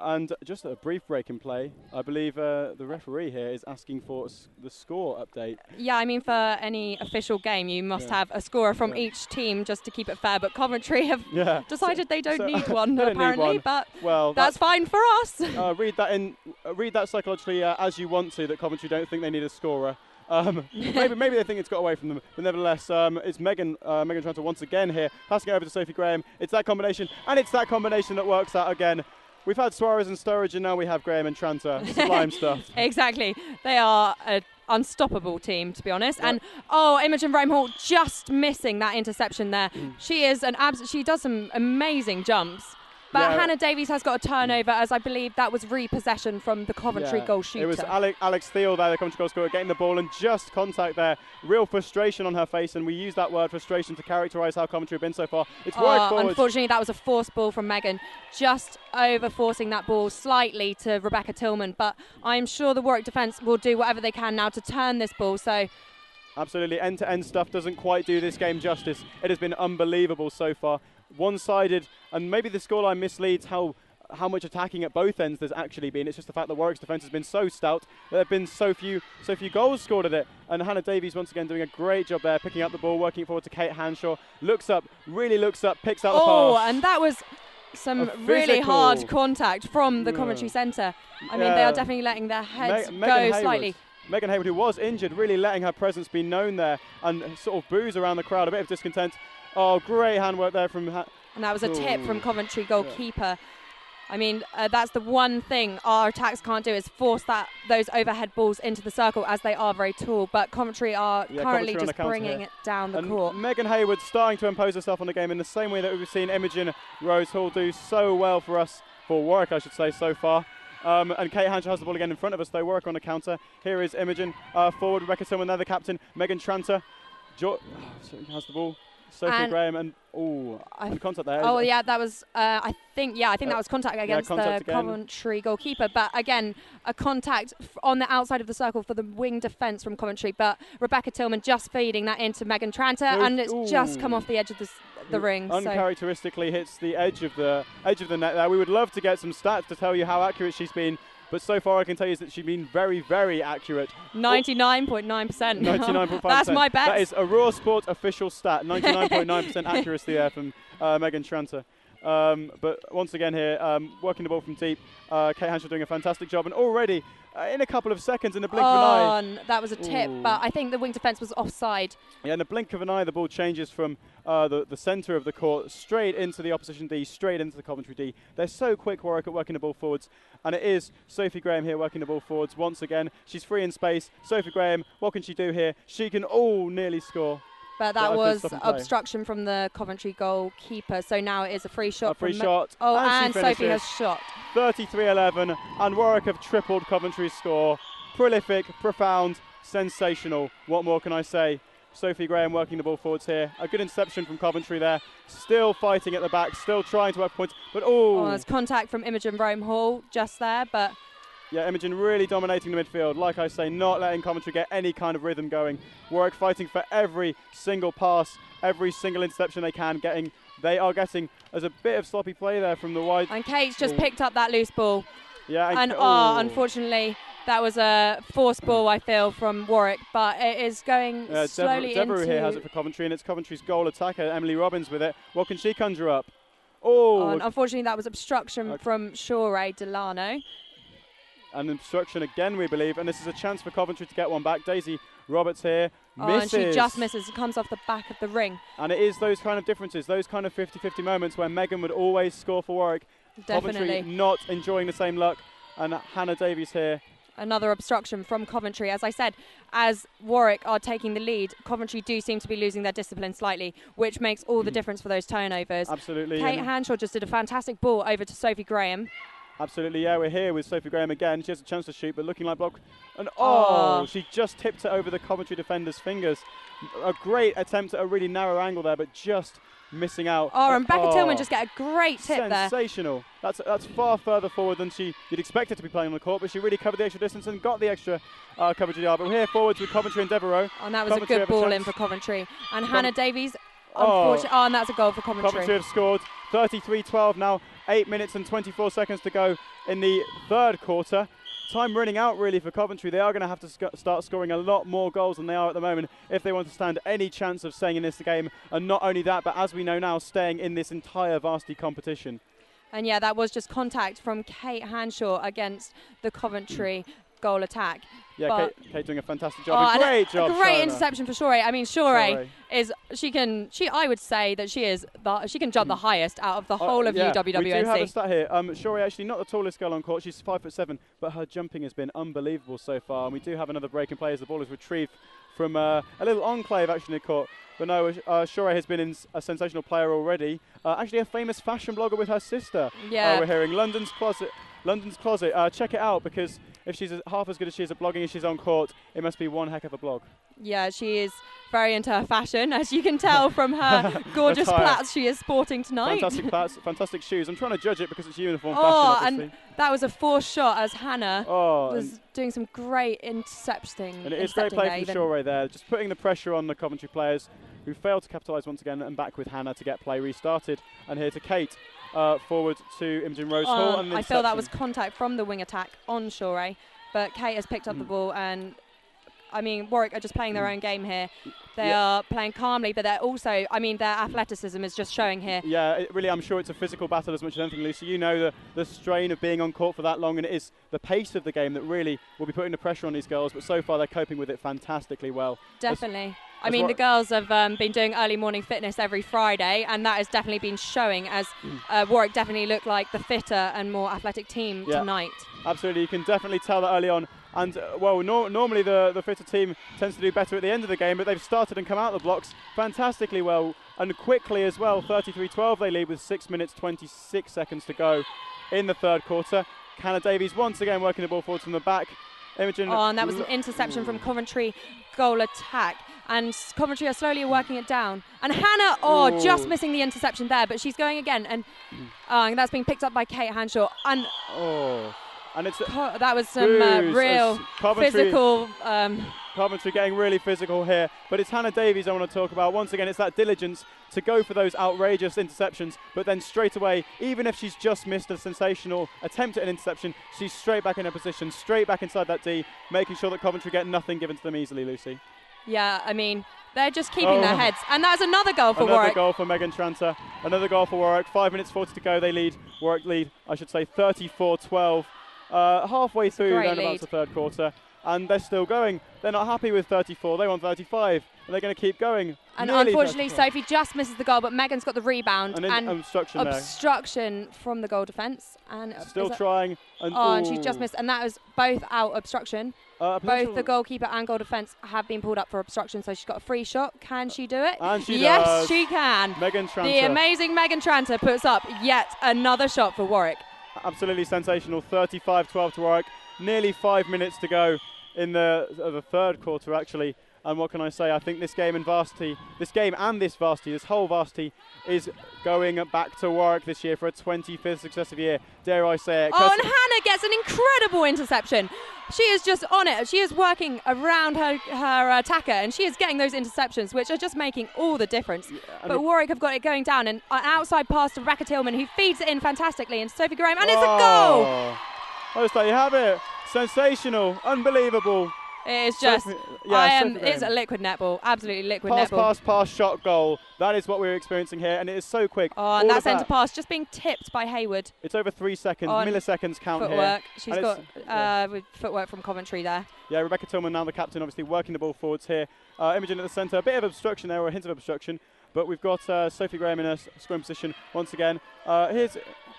And just a brief break in play. I believe the referee here is asking for the score update. Yeah, I mean, for any official game, you must have a scorer from each team just to keep it fair. But Coventry have decided they don't need one, apparently. But that's fine for us. Read that psychologically as you want to. That Coventry don't think they need a scorer. Maybe they think it's got away from them, but nevertheless, it's Megan Tranter once again here, passing it over to Sophie Graham. It's that combination, and it's that combination that works out again. We've had Suarez and Sturridge, and now we have Graham and Tranter. Sublime stuff. Exactly. They are an unstoppable team, to be honest. Yep. And Imogen Hall just missing that interception there. She is she does some amazing jumps. But Hannah Davies has got a turnover, as I believe that was repossession from the Coventry goal shooter. It was Alex Thiel there, the Coventry goal scorer, getting the ball and just contact there. Real frustration on her face, and we use that word frustration to characterise how Coventry have been so far. It's Warwick forward. Unfortunately, that was a forced ball from Megan, just over-forcing that ball slightly to Rebecca Tillman. But I'm sure the Warwick defence will do whatever they can now to turn this ball. So. Absolutely, end-to-end stuff doesn't quite do this game justice. It has been unbelievable so far. One-sided, and maybe the scoreline misleads how much attacking at both ends there's actually been. It's just the fact that Warwick's defence has been so stout that there have been so few goals scored at it. And Hannah Davies once again doing a great job there, picking up the ball, working it forward to Kate Hanshaw. Really looks up, picks out the pass. Oh, and that was some really hard contact from the Coventry centre. I mean, they are definitely letting their heads go slightly. Megan Hayward, who was injured, really letting her presence be known there and sort of boos around the crowd, a bit of discontent. Oh, great handwork there from... And that was a tip from Coventry goalkeeper. Yeah. I mean, that's the one thing our attacks can't do is force those overhead balls into the circle, as they are very tall. But Coventry are currently just bringing it down the court. Megan Hayward starting to impose herself on the game in the same way that we've seen Imogen Rose Hall do so well for Warwick, I should say, so far. And Kate Hanshaw has the ball again in front of us, though. Warwick on the counter. Here is Imogen forward. Rebecca Tillman there, the captain. Megan Tranter has the ball. Sophie Graham and contact there. Oh yeah, that was I think that was contact against the Coventry goalkeeper. But again, a contact on the outside of the circle for the wing defence from Coventry. But Rebecca Tillman just feeding that into Megan Tranter, and it's just come off the edge of the ring. Uncharacteristically hits the edge of the net there. We would love to get some stats to tell you how accurate she's been. But so far I can tell you is that she's been very, very accurate. 99.9%. 99.5%. That's my bet. That is a Raw Sport official stat. 99.9% accuracy there from Megan Tranter. But once again here, working the ball from deep, Kate Hanshaw doing a fantastic job, and already in a couple of seconds, in the blink of an eye. That was a tip, but I think the wing defence was offside. Yeah, in the blink of an eye, the ball changes from the centre of the court straight into the opposition D, straight into the Coventry D. They're so quick, Warwick, at working the ball forwards, and it is Sophie Graham here working the ball forwards once again. She's free in space. Sophie Graham, what can she do here? She can nearly score. But that was obstruction from the Coventry goalkeeper, so now it is a free shot. A free shot. And Sophie has shot. 33-11, and Warwick have tripled Coventry's score. Prolific, profound, sensational. What more can I say? Sophie Graham working the ball forwards here. A good interception from Coventry there. Still fighting at the back, still trying to work points, but there's contact from Imogen Rome Hall just there, but... Yeah, Imogen really dominating the midfield. Like I say, not letting Coventry get any kind of rhythm going. Warwick fighting for every single pass, every single interception they are getting as a bit of sloppy play there from the wide. And Kate's just picked up that loose ball. Yeah, and unfortunately, that was a forced ball, I feel, from Warwick, but it is going slowly Deborah here has it for Coventry, and it's Coventry's goal attacker, Emily Robbins, with it. What can she conjure up? And unfortunately, that was obstruction from Shore Delano. And obstruction again, we believe, and this is a chance for Coventry to get one back. Daisy Roberts here misses. And she just misses. It comes off the back of the ring. And it is those kind of differences, those kind of 50-50 moments where Megan would always score for Warwick. Definitely. Coventry not enjoying the same luck. And Hannah Davies here. Another obstruction from Coventry. As I said, as Warwick are taking the lead, Coventry do seem to be losing their discipline slightly, which makes all the difference for those turnovers. Absolutely. Kate Hanshaw just did a fantastic ball over to Sophie Graham. Absolutely, yeah, we're here with Sophie Graham again. She has a chance to shoot, but looking like block. And she just tipped it over the Coventry defender's fingers. A great attempt at a really narrow angle there, but just missing out. And Becca Tillman just get a great tip there. Sensational. That's far further forward than you'd expect her to be playing on the court, but she really covered the extra distance and got the extra coverage of the yard. But we're here forwards with Coventry and Devereaux. And that was Coventry a good ball in for Coventry. And Hannah Davies, unfortunately, and that's a goal for Coventry. Coventry have scored 33-12 now. 8 minutes and 24 seconds to go in the third quarter. Time running out really for Coventry. They are going to have to start scoring a lot more goals than they are at the moment if they want to stand any chance of staying in this game. And not only that, but as we know now, staying in this entire varsity competition. And yeah, that was just contact from Kate Hanshaw against the Coventry goal attack. Yeah, Kate doing a fantastic job. A great job. A great interception for Shore. I mean, Shore is I would say that she can jump the highest out of the whole of UWWNC. We do have a stat here. Shore actually not the tallest girl on court. She's 5'7", but her jumping has been unbelievable so far. And we do have another break in play as the ball is retrieved from a little enclave actually in the court. But no, Shore has been a sensational player already. Actually a famous fashion blogger with her sister. Yeah. We're hearing London's Closet. Check it out, because if she's half as good as she is at blogging as she's on court, it must be one heck of a blog. Yeah, she is very into her fashion, as you can tell from her gorgeous plaits she is sporting tonight. Fantastic plaits, fantastic shoes. I'm trying to judge it because it's uniform fashion, obviously. And that was a forced shot as Hannah was doing some great intercepting. And it is great play from Shore there, just putting the pressure on the Coventry players who failed to capitalise once again, and back with Hannah to get play restarted. And here to Kate. Forward to Imogen Rose Hall. And I feel that was contact from the wing attack on Shore, but Kate has picked up the ball, and I mean, Warwick are just playing their own game here. They are playing calmly, but they're also, their athleticism is just showing here. Yeah, really, I'm sure it's a physical battle as much as anything, Lucy. You know the strain of being on court for that long, and it is the pace of the game that really will be putting the pressure on these girls, but so far they're coping with it fantastically well. Definitely. The girls have been doing early morning fitness every Friday, and that has definitely been showing as Warwick definitely look like the fitter and more athletic team tonight. Absolutely, you can definitely tell that early on. And, normally the fitter team tends to do better at the end of the game, but they've started and come out of the blocks fantastically well and quickly as well. 33-12 they lead with 6 minutes 26 seconds to go in the third quarter. Hannah Davies once again working the ball forward from the back. Imogen. And that was an interception from Coventry goal attack. And Coventry are slowly working it down. And Hannah, just missing the interception there, but she's going again. And that's being picked up by Kate Hanshaw. And it's that was some real physical. Coventry getting really physical here, but it's Hannah Davies I want to talk about. Once again, it's that diligence to go for those outrageous interceptions, but then straight away, even if she's just missed a sensational attempt at an interception, she's straight back in her position, straight back inside that D, making sure that Coventry get nothing given to them easily, Lucy. Yeah, They're just keeping their heads. And that's another goal for Warwick. Another goal for Megan Tranter. Another goal for Warwick. 5 minutes 40 to go. They lead. Warwick lead, I should say, 34-12. Halfway through roundabouts the third quarter. And they're still going. They're not happy with 34. They want 35. And they're going to keep going. And unfortunately, Sophie just misses the goal, but Megan's got the rebound. And obstruction from the goal defence. And still trying. And she's just missed. And that was both out obstruction. Both the goalkeeper and goal defence have been pulled up for obstruction, so she's got a free shot. Can she do it? And she yes, does. she can. Megan Tranter. The amazing Megan Tranter puts up yet another shot for Warwick. Absolutely sensational. 35-12 to Warwick. Nearly 5 minutes to go in the third quarter, actually. And what can I say? I think this game and this whole Varsity is going back to Warwick this year for a 25th successive year. Dare I say it? Oh, and Hannah gets an incredible interception. She is just on it. She is working around her attacker, and she is getting those interceptions, which are just making all the difference. Yeah, but Warwick have got it going down, and an outside pass to Rebecca Tillman, who feeds it in fantastically, and Sophie Graham, and it's a goal! Oh, just there you have it. Sensational. Unbelievable. It is just, it's a liquid netball, absolutely liquid netball. Pass, shot, goal. That is what we're experiencing here, and it is so quick. Oh, and that centre pass just being tipped by Hayward. It's over 3 seconds, milliseconds count footwork. here. She's got with footwork from Coventry there. Yeah, Rebecca Tillman, now the captain, obviously working the ball forwards here. Imogen at the centre, a bit of obstruction there, or a hint of obstruction, but we've got Sophie Graham in a scoring position once again.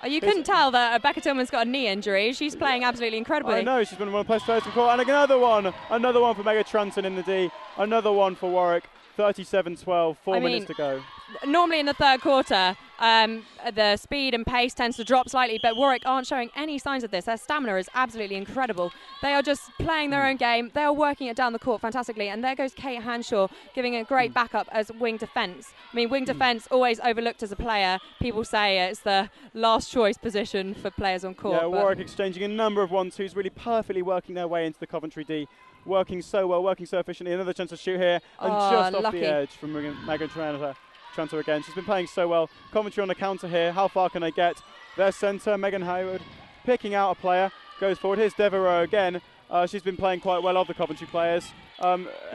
You couldn't tell that Rebecca Tillman's got a knee injury. She's playing absolutely incredibly. I know, she's been one of the best players in court. And another one for Megan Tranter in the D. Another one for Warwick. 37-12, 4 minutes to go. Normally in the third quarter, the speed and pace tends to drop slightly, but Warwick aren't showing any signs of this. Their stamina is absolutely incredible. They are just playing their own game. They are working it down the court fantastically. And there goes Kate Hanshaw, giving a great backup as wing defence. I mean, wing defence always overlooked as a player. People say it's the last choice position for players on court. Yeah, Warwick exchanging a number of 1-2s, really perfectly working their way into the Coventry D. Working so well, working so efficiently. Another chance to shoot here, and just off the edge from Megan Tranter again. She's been playing so well. Coventry on the counter here. How far can they get? Their centre, Megan Hayward, picking out a player, goes forward. Here's Devereaux again. She's been playing quite well of the Coventry players.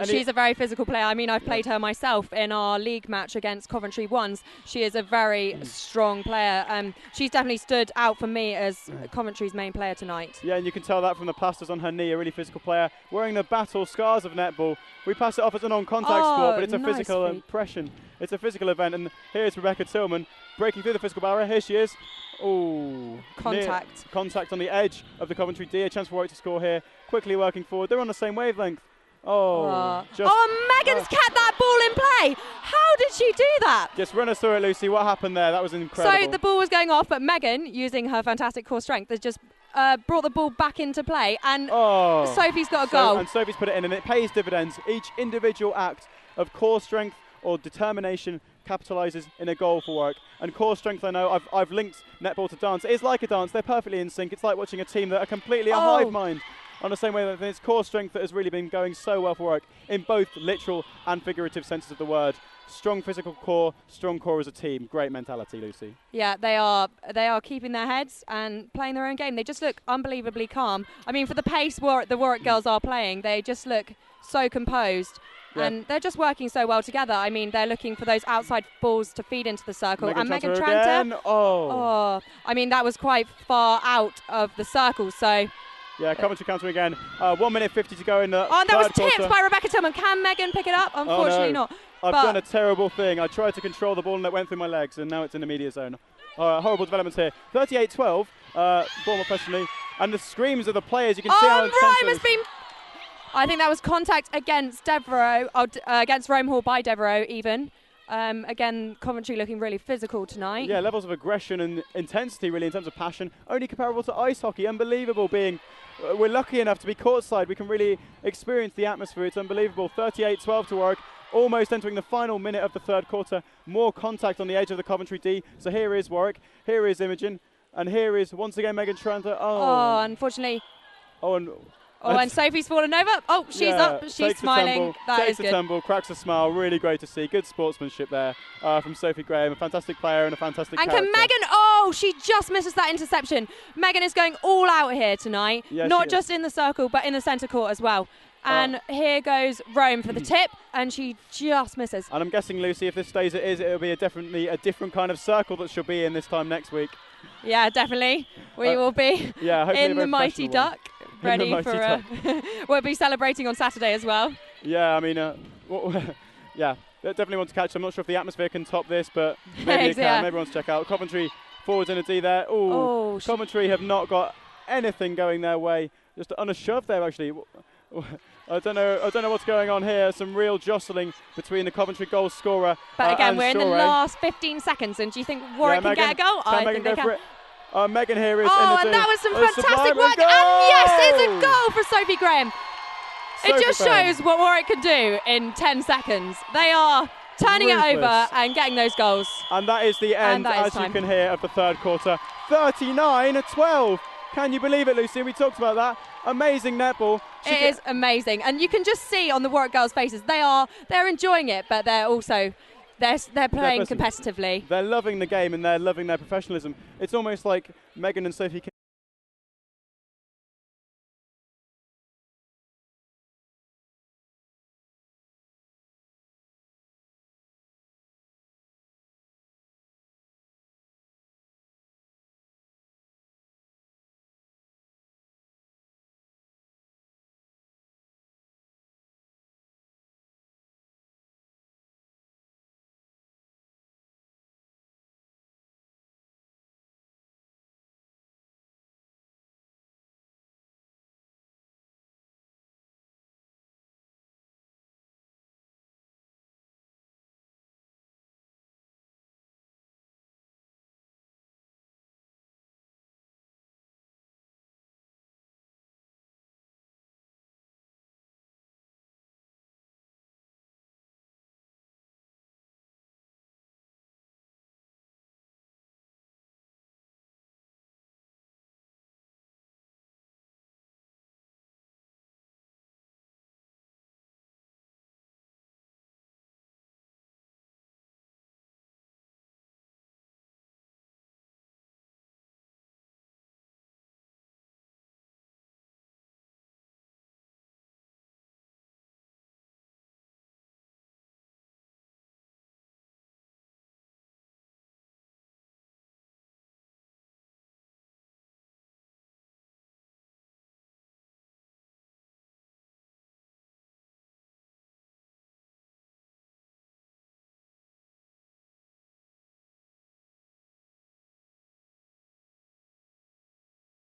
She's a very physical player. I mean, I've played her myself in our league match against Coventry Ones. She is a very strong player. She's definitely stood out for me as Coventry's main player tonight. Yeah, and you can tell that from the plasters on her knee, a really physical player. Wearing the battle scars of netball. We pass it off as a non-contact sport, but it's a physical impression. It's a physical event, and here's Rebecca Tillman breaking through the physical barrier. Here she is. Oh, contact on the edge of the Coventry D. A chance for Warwick to score here. Quickly working forward. They're on the same wavelength. Megan's kept that ball in play. How did she do that? Just run us through it, Lucy. What happened there? That was incredible. So the ball was going off, but Megan, using her fantastic core strength, has just brought the ball back into play, and Sophie's got a goal. And Sophie's put it in, and it pays dividends. Each individual act of core strength or determination capitalises in a goal for Warwick. And core strength, I know, I've linked netball to dance. It is like a dance. They're perfectly in sync. It's like watching a team that are completely a hive mind. On the same way that it's core strength that has really been going so well for Warwick in both literal and figurative senses of the word. Strong physical core, strong core as a team. Great mentality, Lucy. Yeah, they are keeping their heads and playing their own game. They just look unbelievably calm. I mean, for the pace the Warwick girls are playing, they just look so composed. Yeah. And they're just working so well together. I mean, they're looking for those outside balls to feed into the circle. Megan Tranter, I mean, that was quite far out of the circle, so... Yeah, Coventry counter again. 1 minute 50 to go in the that was tipped by Rebecca Tillman. Can Megan pick it up? Unfortunately not. I've done a terrible thing. I tried to control the ball and it went through my legs, and now it's in the media zone. Horrible developments here. 38-12, Bournemouth personally. And the screams of the players, you can see how Rome has been... I think that was contact against Devereaux, against Rome Hall by Devereaux even. Again, Coventry looking really physical tonight. Yeah, levels of aggression and intensity really in terms of passion. Only comparable to ice hockey. Unbelievable being... We're lucky enough to be courtside. We can really experience the atmosphere. It's unbelievable. 38-12 to Warwick. Almost entering the final minute of the third quarter. More contact on the edge of the Coventry D. So here is Warwick. Here is Imogen. And here is, once again, Megan Tranter. Unfortunately. And Sophie's fallen over. Oh, she's up. She's smiling. That is good. Tumble, cracks a smile. Really great to see. Good sportsmanship there from Sophie Graham. A fantastic player and a fantastic character. And can Megan... she just misses that interception. Megan is going all out here tonight. Yes, not just in the circle, but in the centre court as well. And here goes Rome for the tip, and she just misses. And I'm guessing, Lucy, if this stays it is, it'll be definitely a different kind of circle that she'll be in this time next week. Yeah, definitely. We will be in the Mighty Duck, ready for. We'll be celebrating on Saturday as well. Yeah, I mean, yeah, definitely want to catch. I'm not sure if the atmosphere can top this, but maybe it can. Yeah. Maybe want to check out Coventry forwards in a D there. Ooh, Coventry have not got anything going their way. Just on a shove there, actually. I don't know what's going on here. Some real jostling between the Coventry goal scorer. But again, we're in the Shorey. last 15 seconds, and do you think Warwick can get a goal? I think they can. Megan here is. Oh, and that was some fantastic work. And yes, it's a goal for Sophie Graham. It just shows what Warwick can do in 10 seconds. They are turning it over and getting those goals. And that is the end, as you can hear, of the third quarter. 39-12. Can you believe it, Lucy? We talked about that. Amazing netball. It is amazing, and you can just see on the Warwick girls' faces they're enjoying it, but they're also they're playing competitively. They're loving the game and they're loving their professionalism. It's almost like Megan and Sophie.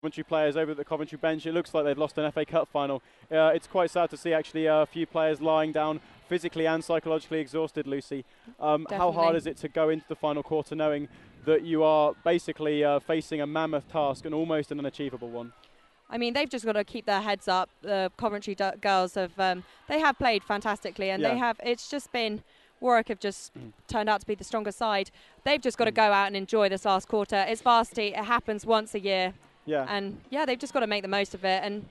Coventry players over at the Coventry bench. It looks like they've lost an FA Cup final. It's quite sad to see actually a few players lying down physically and psychologically exhausted, Lucy. How hard is it to go into the final quarter knowing that you are basically facing a mammoth task and almost an unachievable one? I mean, they've just got to keep their heads up. The Coventry girls have they have played fantastically, and it's just been Warwick have just turned out to be the stronger side. They've just got to go out and enjoy this last quarter. It's Varsity. It happens once a year. Yeah. And they've just got to make the most of it and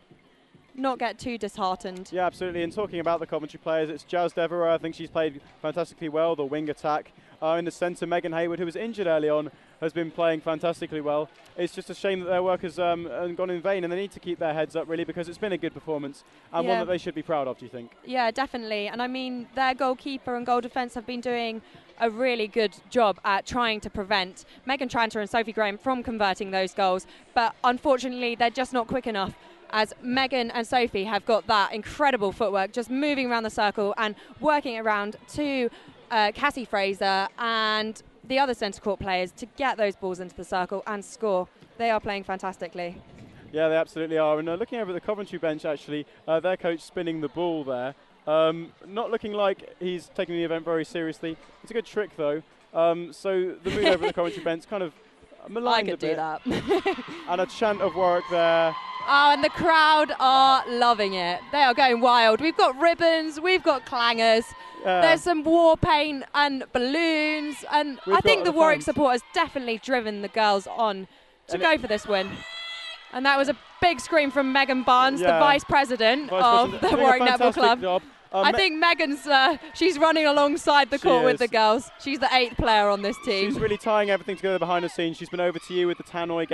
not get too disheartened. Yeah, absolutely. And talking about the Coventry players, it's Jazz Devereux. I think she's played fantastically well, the wing attack. In the centre, Megan Hayward, who was injured early on, has been playing fantastically well. It's just a shame that their work has gone in vain, and they need to keep their heads up, really, because it's been a good performance and one that they should be proud of, do you think? Yeah, definitely. And I mean, their goalkeeper and goal defence have been doing a really good job at trying to prevent Megan Tranter and Sophie Graham from converting those goals. But unfortunately, they're just not quick enough, as Megan and Sophie have got that incredible footwork, just moving around the circle and working around to Cassie Fraser and the other centre court players to get those balls into the circle and score. They are playing fantastically. Yeah, they absolutely are. And looking over the Coventry bench, actually, their coach spinning the ball there. Not looking like he's taking the event very seriously. It's a good trick, though. So the mood over the Coventry bench kind of maligned a bit. I could do that. And a chant of Warwick there. Oh, and the crowd are loving it. They are going wild. We've got ribbons, we've got clangers. There's some war paint and balloons, and I think the Warwick support has definitely driven the girls on to go for this win. And that was a big scream from Megan Barnes, the Vice President of the Warwick Netball Club. Job. I think Megan's, she's running alongside the court with the girls. She's the 8th player on this team. She's really tying everything together behind the scenes. She's been over to you with the tannoy,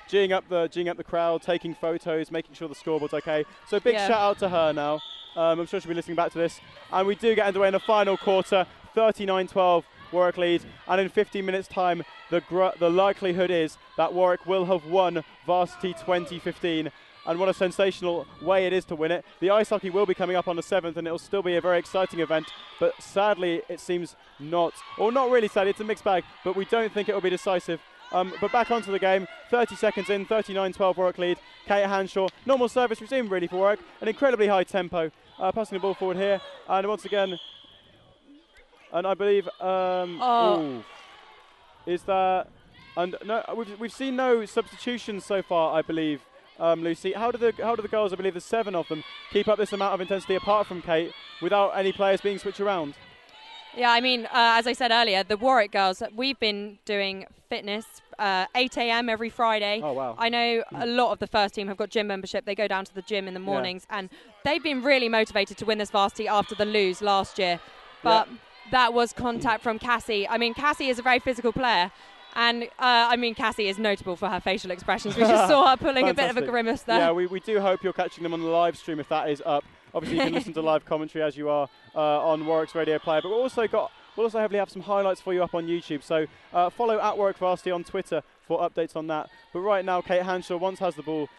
geeing up the crowd, taking photos, making sure the scoreboard's okay. So big shout out to her now. I'm sure she'll be listening back to this. And we do get underway in the final quarter, 39-12. Warwick lead, and in 15 minutes time the likelihood is that Warwick will have won Varsity 2015, and what a sensational way it is to win it. The ice hockey will be coming up on the 7th, and it'll still be a very exciting event, but sadly it seems not really sadly, it's a mixed bag, but we don't think it will be decisive. But back onto the game, 30 seconds in, 39-12 Warwick lead. Kate Hanshaw, normal service resumed really for Warwick, an incredibly high tempo, passing the ball forward here, and once again, and I believe, is that, and no, we've seen no substitutions so far, I believe, Lucy. How do the girls, I believe there's 7 of them, keep up this amount of intensity apart from Kate without any players being switched around? Yeah, I mean, as I said earlier, the Warwick girls, we've been doing fitness 8 a.m. every Friday. Oh, wow. I know a lot of the first team have got gym membership. They go down to the gym in the mornings, and they've been really motivated to win this varsity after the lose last year. But that was contact from Cassie. I mean, Cassie is a very physical player. And, I mean, Cassie is notable for her facial expressions. We just saw her pulling a bit of a grimace there. Yeah, we do hope you're catching them on the live stream if that is up. Obviously, you can listen to live commentary as you are on Warwick's radio player. But we'll also hopefully have some highlights for you up on YouTube. So follow at Warwick Varsity on Twitter for updates on that. But right now, Kate Hanshaw once has the ball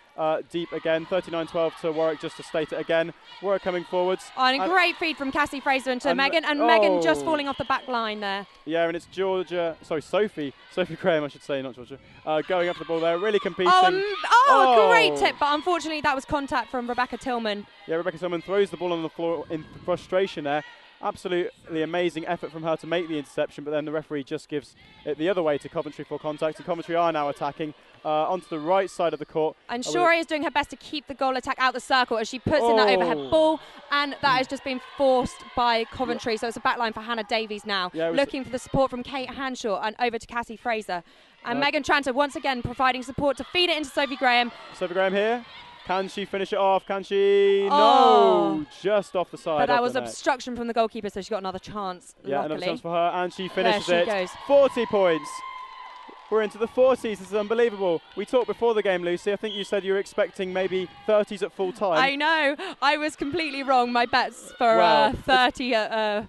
deep again. 39-12 to Warwick, just to state it again. Warwick coming forwards. Oh, and a great feed from Cassie Fraser into Megan. And Megan just falling off the back line there. Yeah, and it's Sophie Graham, I should say, not Georgia, going up the ball there, really competing. Great tip, but unfortunately that was contact from Rebecca Tillman. Yeah, Rebecca Tillman throws the ball on the floor in frustration there. Absolutely amazing effort from her to make the interception, but then the referee just gives it the other way to Coventry for contact, and Coventry are now attacking onto the right side of the court. And Shorey is doing her best to keep the goal attack out the circle as she puts in that overhead ball, and that has just been forced by Coventry, so it's a back line for Hannah Davies now, looking for the support from Kate Hanshaw and over to Cassie Fraser. And Megan Tranter once again providing support to feed it into Sophie Graham. Sophie Graham here. Can she finish it off? Can she? No, just off the side. But that was obstruction from the goalkeeper, so she got another chance. Yeah, luckily. another chance for her, and she finishes there she it. Goes. 40 points. We're into the 40s. This is unbelievable. We talked before the game, Lucy. I think you said you were expecting maybe 30s at full time. I know. I was completely wrong. My bet's for 30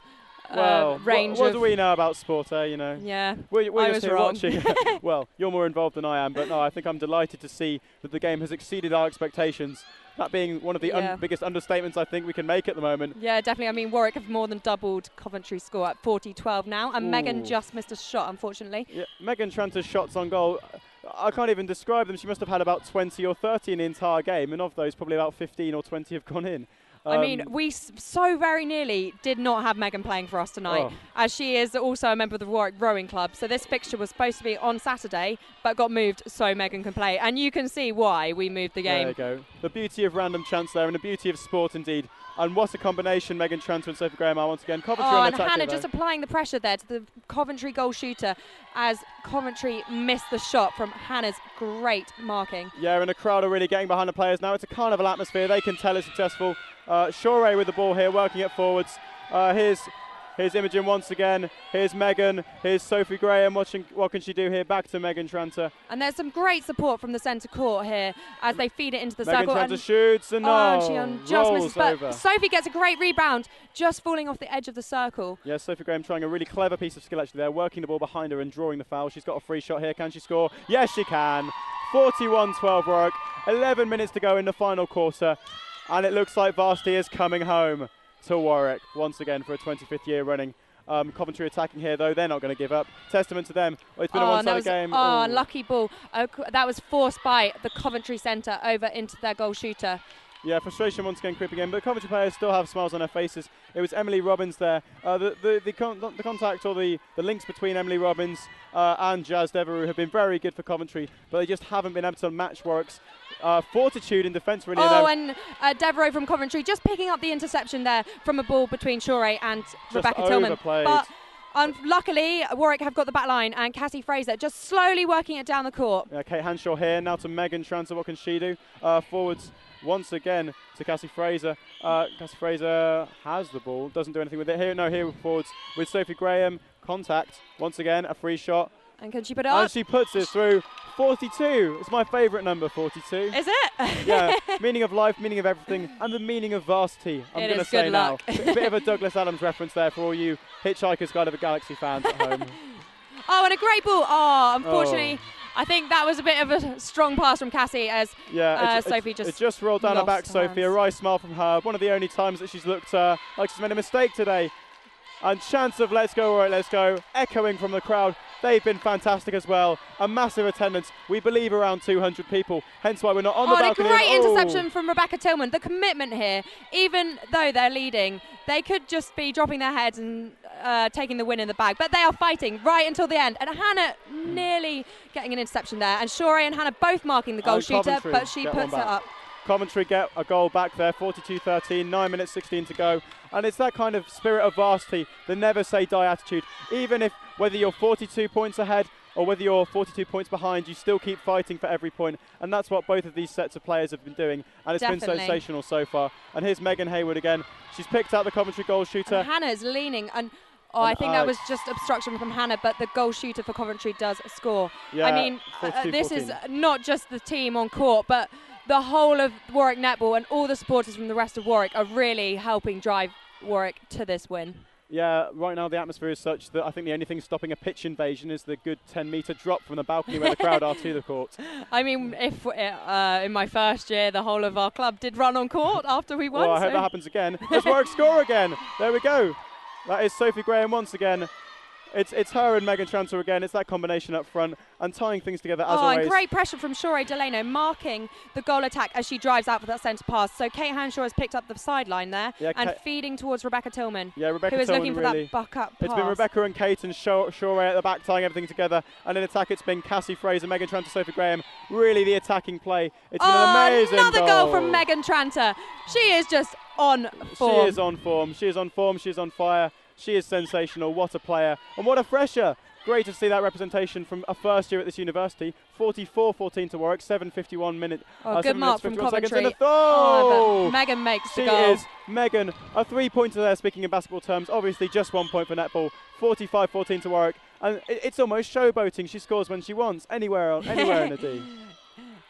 range. What do we know about sport, you know? Yeah, we're I just was here wrong. watching. Well, you're more involved than I am, but no, I think I'm delighted to see that the game has exceeded our expectations. That being one of the biggest understatements I think we can make at the moment. Yeah, definitely. I mean, Warwick have more than doubled Coventry's score at 40-12 now, and Megan just missed a shot, unfortunately. Yeah, Megan Tranter's shots on goal, I can't even describe them. She must have had about 20 or 30 in the entire game, and of those, probably about 15 or 20 have gone in. I mean, we so very nearly did not have Megan playing for us tonight, as she is also a member of the Warwick Rowing Club. So this fixture was supposed to be on Saturday, but got moved so Megan can play. And you can see why we moved the game. There you go. The beauty of random chance there, and the beauty of sport indeed. And what a combination Megan Tranter and Sophie Graham are once again. Coventry on attack. And Hannah here, just applying the pressure there to the Coventry goal shooter as Coventry missed the shot from Hannah's great marking. Yeah, and the crowd are really getting behind the players now. It's a carnival atmosphere. They can tell it's successful. Shorey with the ball here, working it forwards. Here's Imogen once again. Here's Megan. Here's Sophie Graham watching. What can she do here? Back to Megan Tranter. And there's some great support from the centre court here as they feed it into the circle. Megan Tranter shoots and she just misses. But over. Sophie gets a great rebound, just falling off the edge of the circle. Yeah, Sophie Graham trying a really clever piece of skill actually there, working the ball behind her and drawing the foul. She's got a free shot here. Can she score? Yes, she can. 41-12 Warwick. 11 minutes to go in the final quarter. And it looks like Varsity is coming home to Warwick once again for a 25th year running. Coventry attacking here, though. They're not going to give up. Testament to them. It's been a one-sided game. Lucky ball. That was forced by the Coventry centre over into their goal shooter. Yeah, frustration once again creeping in, but Coventry players still have smiles on their faces. It was Emily Robbins there. The contact or the links between Emily Robbins and Jazz Devereux have been very good for Coventry, but they just haven't been able to match Warwick's fortitude in defence, really. And Devereux from Coventry just picking up the interception there from a ball between Shorey and Rebecca Tillman. But luckily, Warwick have got the back line, and Cassie Fraser just slowly working it down the court. Yeah, Kate Hanshaw here, now to Megan Tranter. What can she do? Forwards once again to Cassie Fraser. Cassie Fraser has the ball, doesn't do anything with it. Here forwards with Sophie Graham. Contact, once again, a free shot. And can she put it up? And she puts it through. 42. It's my favourite number, 42. Is it? Yeah, meaning of life, meaning of everything, and the meaning of varsity. I'm going to say now. A bit of a Douglas Adams reference there for all you Hitchhiker's Guide of the Galaxy fans at home. Oh, and a great ball. Oh, unfortunately, I think that was a bit of a strong pass from Cassie as Sophie it just rolled down her back, Sophie. A wry smile from her. One of the only times that she's looked like she's made a mistake today. And chance of let's go, all right, let's go, echoing from the crowd. They've been fantastic as well. A massive attendance. We believe around 200 people, hence why we're not on the balcony. And a great interception from Rebecca Tillman. The commitment here, even though they're leading, they could just be dropping their heads and taking the win in the bag. But they are fighting right until the end. And Hannah nearly getting an interception there. And Shore and Hannah both marking the goal shooter, but she puts it up. Coventry get a goal back there, 42-13, 9 minutes 16 to go. And it's that kind of spirit of varsity, the never say die attitude. Even if whether you're 42 points ahead or whether you're 42 points behind, you still keep fighting for every point. And that's what both of these sets of players have been doing. And it's been sensational so far. And here's Megan Hayward again. She's picked out the Coventry goal shooter. And Hannah's leaning. And I think that was just obstruction from Hannah, but the goal shooter for Coventry does score. Yeah, I mean, this is not just the team on court, but the whole of Warwick Netball and all the supporters from the rest of Warwick are really helping drive Warwick to this win. Yeah, right now the atmosphere is such that I think the only thing stopping a pitch invasion is the good 10-metre drop from the balcony where the crowd are to the court. I mean, if in my first year the whole of our club did run on court after we won. Well, I hope that happens again. There's Warwick score again. There we go. That is Sophie Graham once again. It's her and Megan Tranter again. It's that combination up front and tying things together as always. And great pressure from Shore Delano, marking the goal attack as she drives out for that centre pass. So Kate Hanshaw has picked up the sideline there and feeding towards Rebecca Tillman, who is looking for that buck-up pass. It's been Rebecca and Kate and Shore at the back tying everything together. And in attack it's been Cassie Fraser, Megan Tranter, Sophie Graham. Really the attacking play. It's been an amazing another goal from Megan Tranter. She is just on form. She is on form. She is on form. She is on fire. She is sensational. What a player. And what a fresher. Great to see that representation from a first year at this university. 44-14 to Warwick, 7:51 minutes. Good mark from Coventry. Megan makes the goal. She is Megan. A 3-pointer there, speaking in basketball terms. Obviously just 1 point for netball. 45-14 to Warwick. And it's almost showboating. She scores when she wants, anywhere in the D.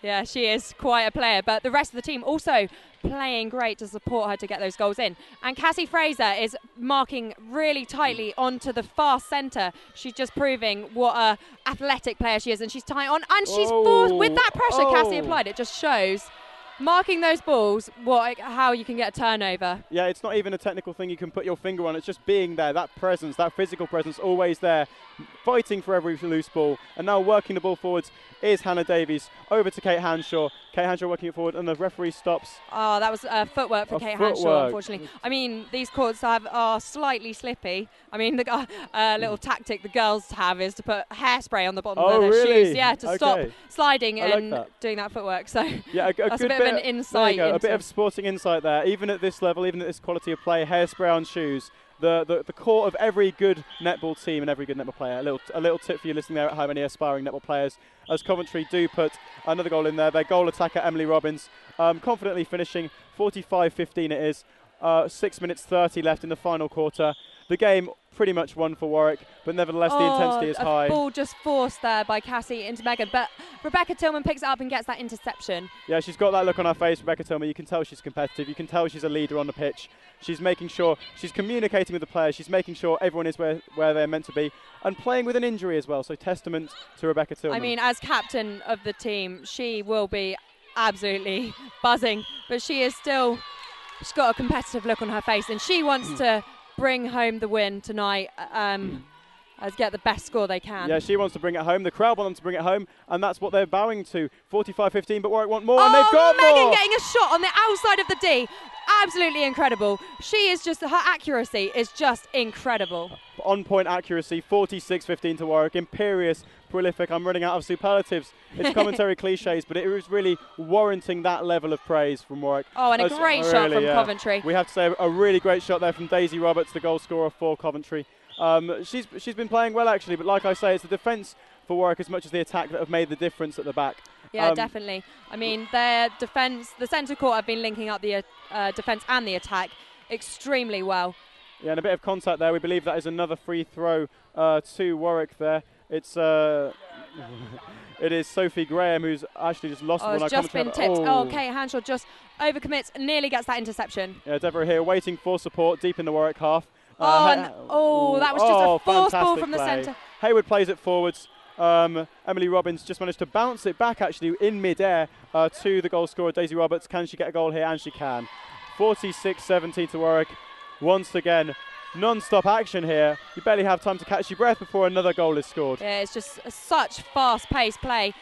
Yeah, she is quite a player, but the rest of the team also playing great to support her to get those goals in. And Cassie Fraser is marking really tightly onto the far centre. She's just proving what a athletic player she is, and she's tight on, and she's forced with that pressure Cassie applied. It just shows marking those balls, how you can get a turnover. Yeah, it's not even a technical thing you can put your finger on. It's just being there, that presence, that physical presence, always there, fighting for every loose ball. And now working the ball forwards is Hannah Davies. Over to Kate Hanshaw. Kate Hanshaw working it forward, and the referee stops. Oh, that was footwork for Kate Hanshaw, unfortunately. I mean, these courts are slightly slippy. I mean, the little tactic the girls have is to put hairspray on the bottom of their shoes. Yeah, to stop sliding and doing that footwork. So yeah, that's a bit of an insight. A bit of sporting insight there. Even at this level, even at this quality of play, hairspray on shoes. The core of every good netball team and every good netball player. A little tip for you listening there at home, any aspiring netball players, as Coventry do put another goal in there. Their goal attacker, Emily Robbins, confidently finishing 45-15 it is. 6 minutes 30 left in the final quarter. The game pretty much won for Warwick, but nevertheless the intensity is high. Ball just forced there by Cassie into Megan, but Rebecca Tillman picks it up and gets that interception. Yeah, she's got that look on her face, Rebecca Tillman. You can tell she's competitive. You can tell she's a leader on the pitch. She's making sure she's communicating with the players. She's making sure everyone is where they're meant to be, and playing with an injury as well. So testament to Rebecca Tillman. I mean, as captain of the team, she will be absolutely buzzing, but she's got a competitive look on her face, and she wants to bring home the win tonight, as get the best score they can. Yeah, she wants to bring it home. The crowd want them to bring it home, and that's what they're bowing to. 45-15, but Warwick want more, and they've got Megan more! Megan getting a shot on the outside of the D. Absolutely incredible. She is just, her accuracy is just incredible. On-point accuracy, 46-15 to Warwick. Imperious, prolific. I'm running out of superlatives. It's commentary cliches, but it was really warranting that level of praise from Warwick. Oh, and a great shot from Coventry. We have to say a really great shot there from Daisy Roberts, the goal scorer for Coventry. She's been playing well actually, but like I say, it's the defence for Warwick as much as the attack that have made the difference at the back. Yeah, definitely. I mean, their defence, the centre court have been linking up the defence and the attack extremely well. Yeah, and a bit of contact there. We believe that is another free throw to Warwick there. It's It is Sophie Graham who's actually just lost the ball. It's just been tipped. Kate Hanshaw just overcommits, nearly gets that interception. Yeah, Deborah here waiting for support deep in the Warwick half. That was just a forced ball from the centre. Hayward plays it forwards. Emily Robbins just managed to bounce it back actually in mid-air to the goal scorer Daisy Roberts. Can she get a goal here? And she can. 46-17 to Warwick. Once again, non-stop action here. You barely have time to catch your breath before another goal is scored. Yeah, it's just such fast-paced play,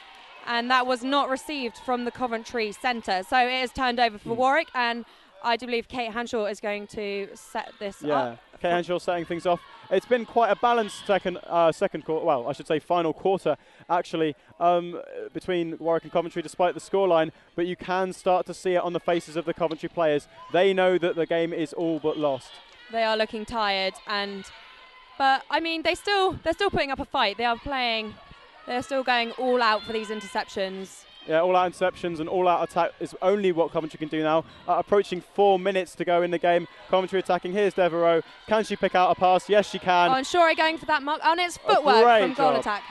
and that was not received from the Coventry centre. So it is turned over for Warwick, and I do believe Kate Hanshaw is going to set this up. Yeah, Kate Hanshaw setting things off. It's been quite a balanced second quarter, well, I should say final quarter, actually, between Warwick and Coventry, despite the scoreline. But you can start to see it on the faces of the Coventry players. They know that the game is all but lost. They are looking tired, but I mean, they're still putting up a fight. They're still going all out for these interceptions. Yeah, all-out interceptions and all-out attack is only what Coventry can do now. Approaching 4 minutes to go in the game. Coventry attacking. Here's Devereaux. Can she pick out a pass? Yes, she can. And Shorey going for that mark. And it's footwork from goal attack.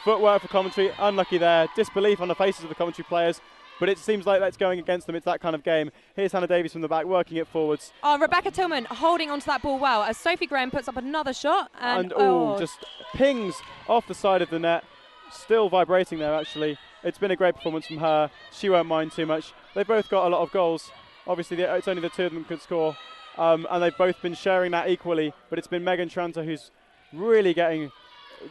Footwork for Coventry. Unlucky there. Disbelief on the faces of the Coventry players. But it seems like that's going against them. It's that kind of game. Here's Hannah Davies from the back, working it forwards. Rebecca Tillman holding onto that ball well as Sophie Graham puts up another shot. And just pings off the side of the net. Still vibrating there, actually. It's been a great performance from her. She won't mind too much. They've both got a lot of goals. Obviously, it's only the two of them could score. And they've both been sharing that equally. But it's been Megan Tranter who's really getting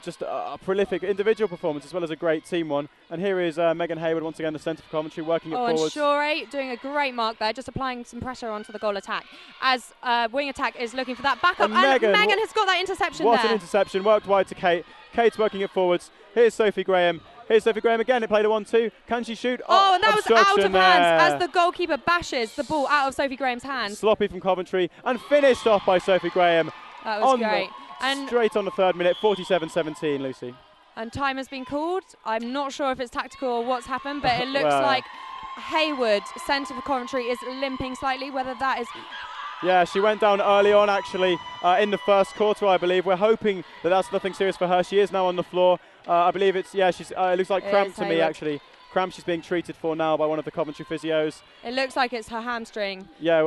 just a prolific individual performance as well as a great team one. And here is Megan Hayward, once again, the centre for Coventry, working it forwards. And Shorey doing a great mark there, just applying some pressure onto the goal attack. As wing attack is looking for that backup. And Megan has got that interception there. What an interception. Worked wide to Kate. Kate's working it forwards. Here's Sophie Graham. Here's Sophie Graham again. It played a 1-2. Can she shoot? And that was out of hands as the goalkeeper bashes the ball out of Sophie Graham's hands. Sloppy from Coventry and finished off by Sophie Graham. That was great. And straight on the third minute, 47-17, Lucy. And time has been called. I'm not sure if it's tactical or what's happened, but it looks like Hayward, centre for Coventry, is limping slightly. Whether that is... Yeah, she went down early on, actually, in the first quarter, I believe. We're hoping that that's nothing serious for her. She is now on the floor. I believe it's, she's. It looks like cramp to me, actually. Cramp she's being treated for now by one of the Coventry physios. It looks like it's her hamstring. Yeah,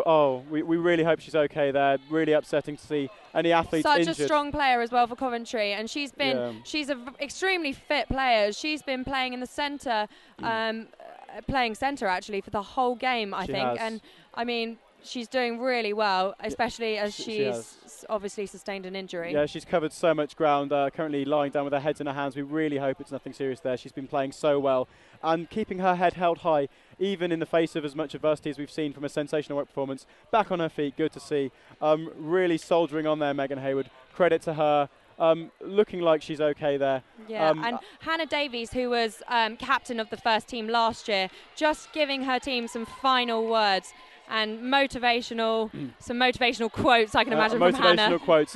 we really hope she's okay there. Really upsetting to see any athletes injured. Such a strong player as well for Coventry, and she's an extremely fit player. She's been playing in the centre, playing centre actually for the whole game, I think. And I mean, she's doing really well, especially as she's obviously sustained an injury. Yeah, she's covered so much ground, currently lying down with her head in her hands. We really hope it's nothing serious there. She's been playing so well and keeping her head held high, even in the face of as much adversity as we've seen from a sensational work performance. Back on her feet, good to see. Really soldiering on there, Megan Hayward. Credit to her. Looking like she's okay there. Yeah, and Hannah Davies, who was captain of the first team last year, just giving her team some final words. And some motivational quotes, I can imagine, from Hannah. Motivational quotes.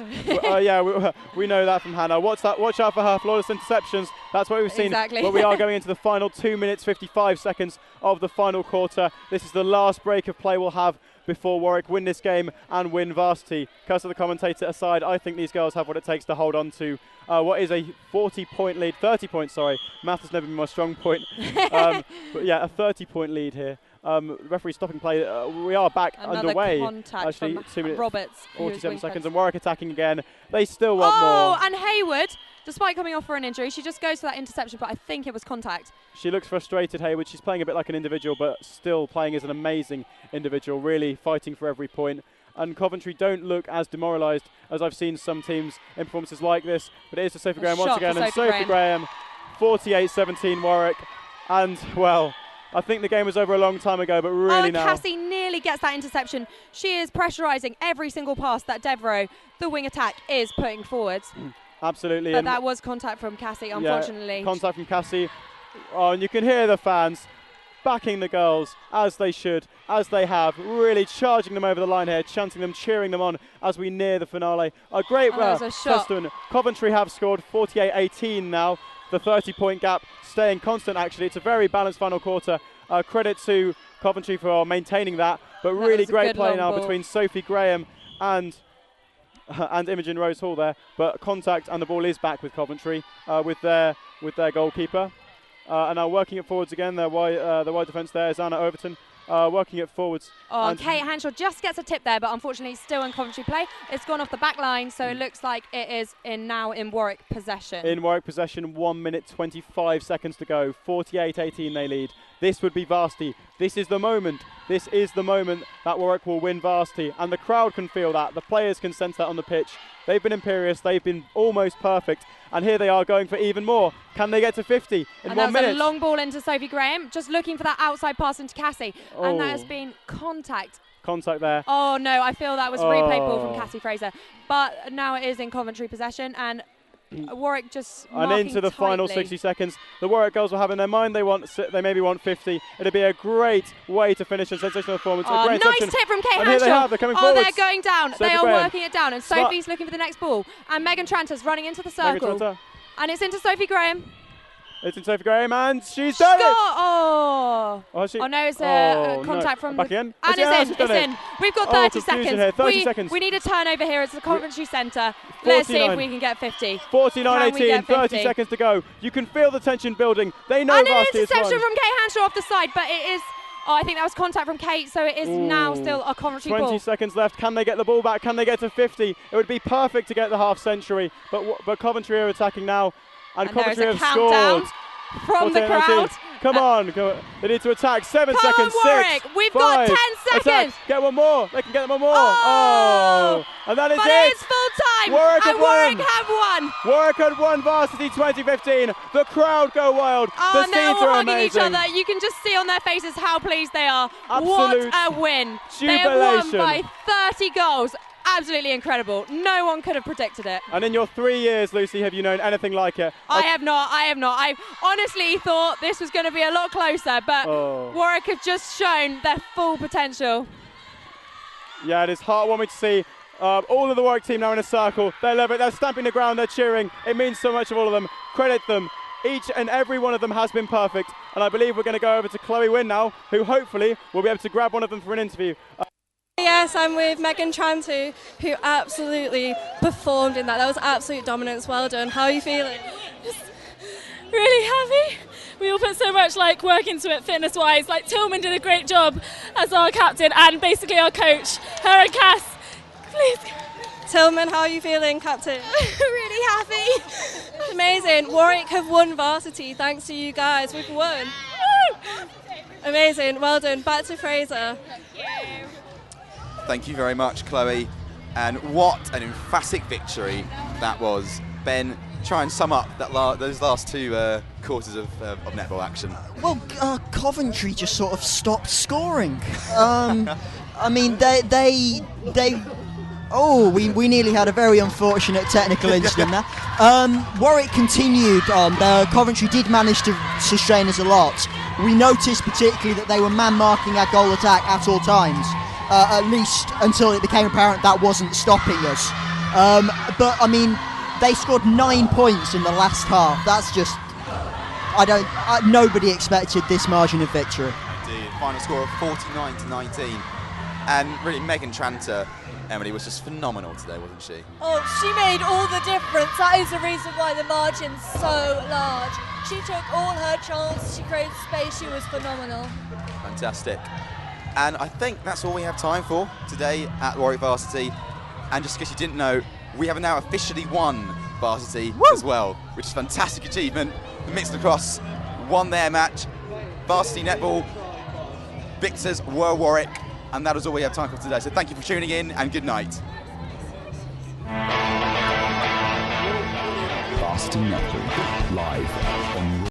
We know that from Hannah. Watch out for her flawless interceptions. That's what we've seen. Exactly. But we are going into the final 2 minutes, 55 seconds of the final quarter. This is the last break of play we'll have before Warwick win this game and win Varsity. Curse of the commentator aside, I think these girls have what it takes to hold on to what is a 40-point lead. 30 points, sorry. Math has never been my strong point. But yeah, a 30-point lead here. Referee stopping play. We are back underway. Actually, from 2 minutes, Roberts, 47 seconds, and Warwick attacking again. They still want more. And Hayward, despite coming off for an injury, she just goes for that interception, but I think it was contact. She looks frustrated, Hayward. She's playing a bit like an individual, but still playing as an amazing individual, really fighting for every point. And Coventry don't look as demoralised as I've seen some teams in performances like this. But it is to Sophie Graham once again, and Sophie Graham, 48-17 Warwick. And, well, I think the game was over a long time ago, but really now. Cassie nearly gets that interception. She is pressurising every single pass that Devereaux, the wing attack, is putting forwards. Absolutely. But that was contact from Cassie, unfortunately. Yeah, contact from Cassie. Oh, and you can hear the fans backing the girls as they should, as they have, really charging them over the line here, chanting them, cheering them on as we near the finale. A great testament. Coventry have scored 48-18 now. The 30-point gap staying constant, actually. It's a very balanced final quarter. Credit to Coventry for maintaining that. But really great play now between Sophie Graham and Imogen Rose Hall there. But contact, and the ball is back with Coventry with their with their goalkeeper. And now working it forwards again, the wide defence there is Anna Overton. Working it forwards. Oh, Kate Hanshaw just gets a tip there, but unfortunately still in Coventry play. It's gone off the back line, so it looks like it is now in Warwick possession. In Warwick possession, 1 minute 25 seconds to go. 48-18 they lead. This would be Varsity. This is the moment. This is the moment that Warwick will win Varsity. And the crowd can feel that. The players can sense that on the pitch. They've been imperious. They've been almost perfect. And here they are going for even more. Can they get to 50 in 1 minute? A long ball into Sophie Graham, just looking for that outside pass into Cassie. And that has been contact. Contact there. Oh no, I feel that was replay ball from Cassie Fraser. But now it is in Coventry possession, and Warwick just and into the final 60 seconds. The Warwick girls will have in their mind they maybe want 50. It'll be a great way to finish a sensational performance. Oh, nice tip from Kate Hanshaw. They're coming forwards. They're going down. Sophie they are Graham. working it down, and Sophie's looking for the next ball. And Megan Tranter's running into the circle. And it's into Sophie Graham. It's in Sophie Graham, and she's done it! Oh no, it's a contact from back in. And it's in. We've got 30 seconds. Here. 30 seconds. We need a turnover here. It's the Coventry Centre. Let's see if we can get 50. 49-18, 30 seconds to go. You can feel the tension building. They know and Varsity an is won. interception from Kate Hanshaw off the side, but it is... Oh, I think that was contact from Kate, so it is now still a Coventry 20 ball. 20 seconds left. Can they get the ball back? Can they get to 50? It would be perfect to get the half century, but Coventry are attacking now, and Coventry have scored. From the crowd. Come on. They need to attack. 7 seconds. Warwick. 6. We've 5. got 10 seconds. Attack. Get one more. They can get one more. Oh. And that is but it. It's full time. Warwick have won. Warwick had won Varsity 2015. The crowd go wild. Oh, the scenes are hugging amazing. each other. You can just see on their faces how pleased they are. Absolute what a win. jubilation. They have won by 30 goals. Absolutely incredible. No one could have predicted it. And in your 3 years, Lucy, have you known anything like it? I have not. I honestly thought this was going to be a lot closer, but Warwick have just shown their full potential. Yeah, it is heartwarming to see all of the Warwick team now in a circle. They love it. They're stamping the ground. They're cheering. It means so much of all of them. Credit them. Each and every one of them has been perfect. And I believe we're going to go over to Chloe Wynn now, who hopefully will be able to grab one of them for an interview. Yes, I'm with Megan Tranter, who absolutely performed in that. That was absolute dominance. Well done. How are you feeling? Just really happy. We all put so much work into it fitness-wise. Tillman did a great job as our captain and basically our coach. Her and Cass, please. Tillman, how are you feeling, captain? Really happy. Amazing. Warwick have won Varsity thanks to you guys. We've won. Amazing. Well done. Back to Fraser. Thank you very much, Chloe. And what an emphatic victory that was. Ben, try and sum up those last two quarters of netball action. Well, Coventry just sort of stopped scoring. I mean, we nearly had a very unfortunate technical incident there. Warwick continued on. Coventry did manage to sustain us a lot. We noticed particularly that they were man-marking our goal attack at all times. At least until it became apparent that wasn't stopping us. But I mean, they scored 9 points in the last half. That's just, nobody expected this margin of victory. Indeed, final score of 49-19. And really, Megan Tranter, Emily, was just phenomenal today, wasn't she? Oh, she made all the difference. That is the reason why the margin's so large. She took all her chances, she created space, she was phenomenal. Fantastic. And I think that's all we have time for today at Warwick Varsity. And just in case you didn't know, we have now officially won Varsity as well, which is a fantastic achievement. The mixed lacrosse won their match. Varsity netball victors were Warwick, and that is all we have time for today. So thank you for tuning in, and good night. Varsity netball live on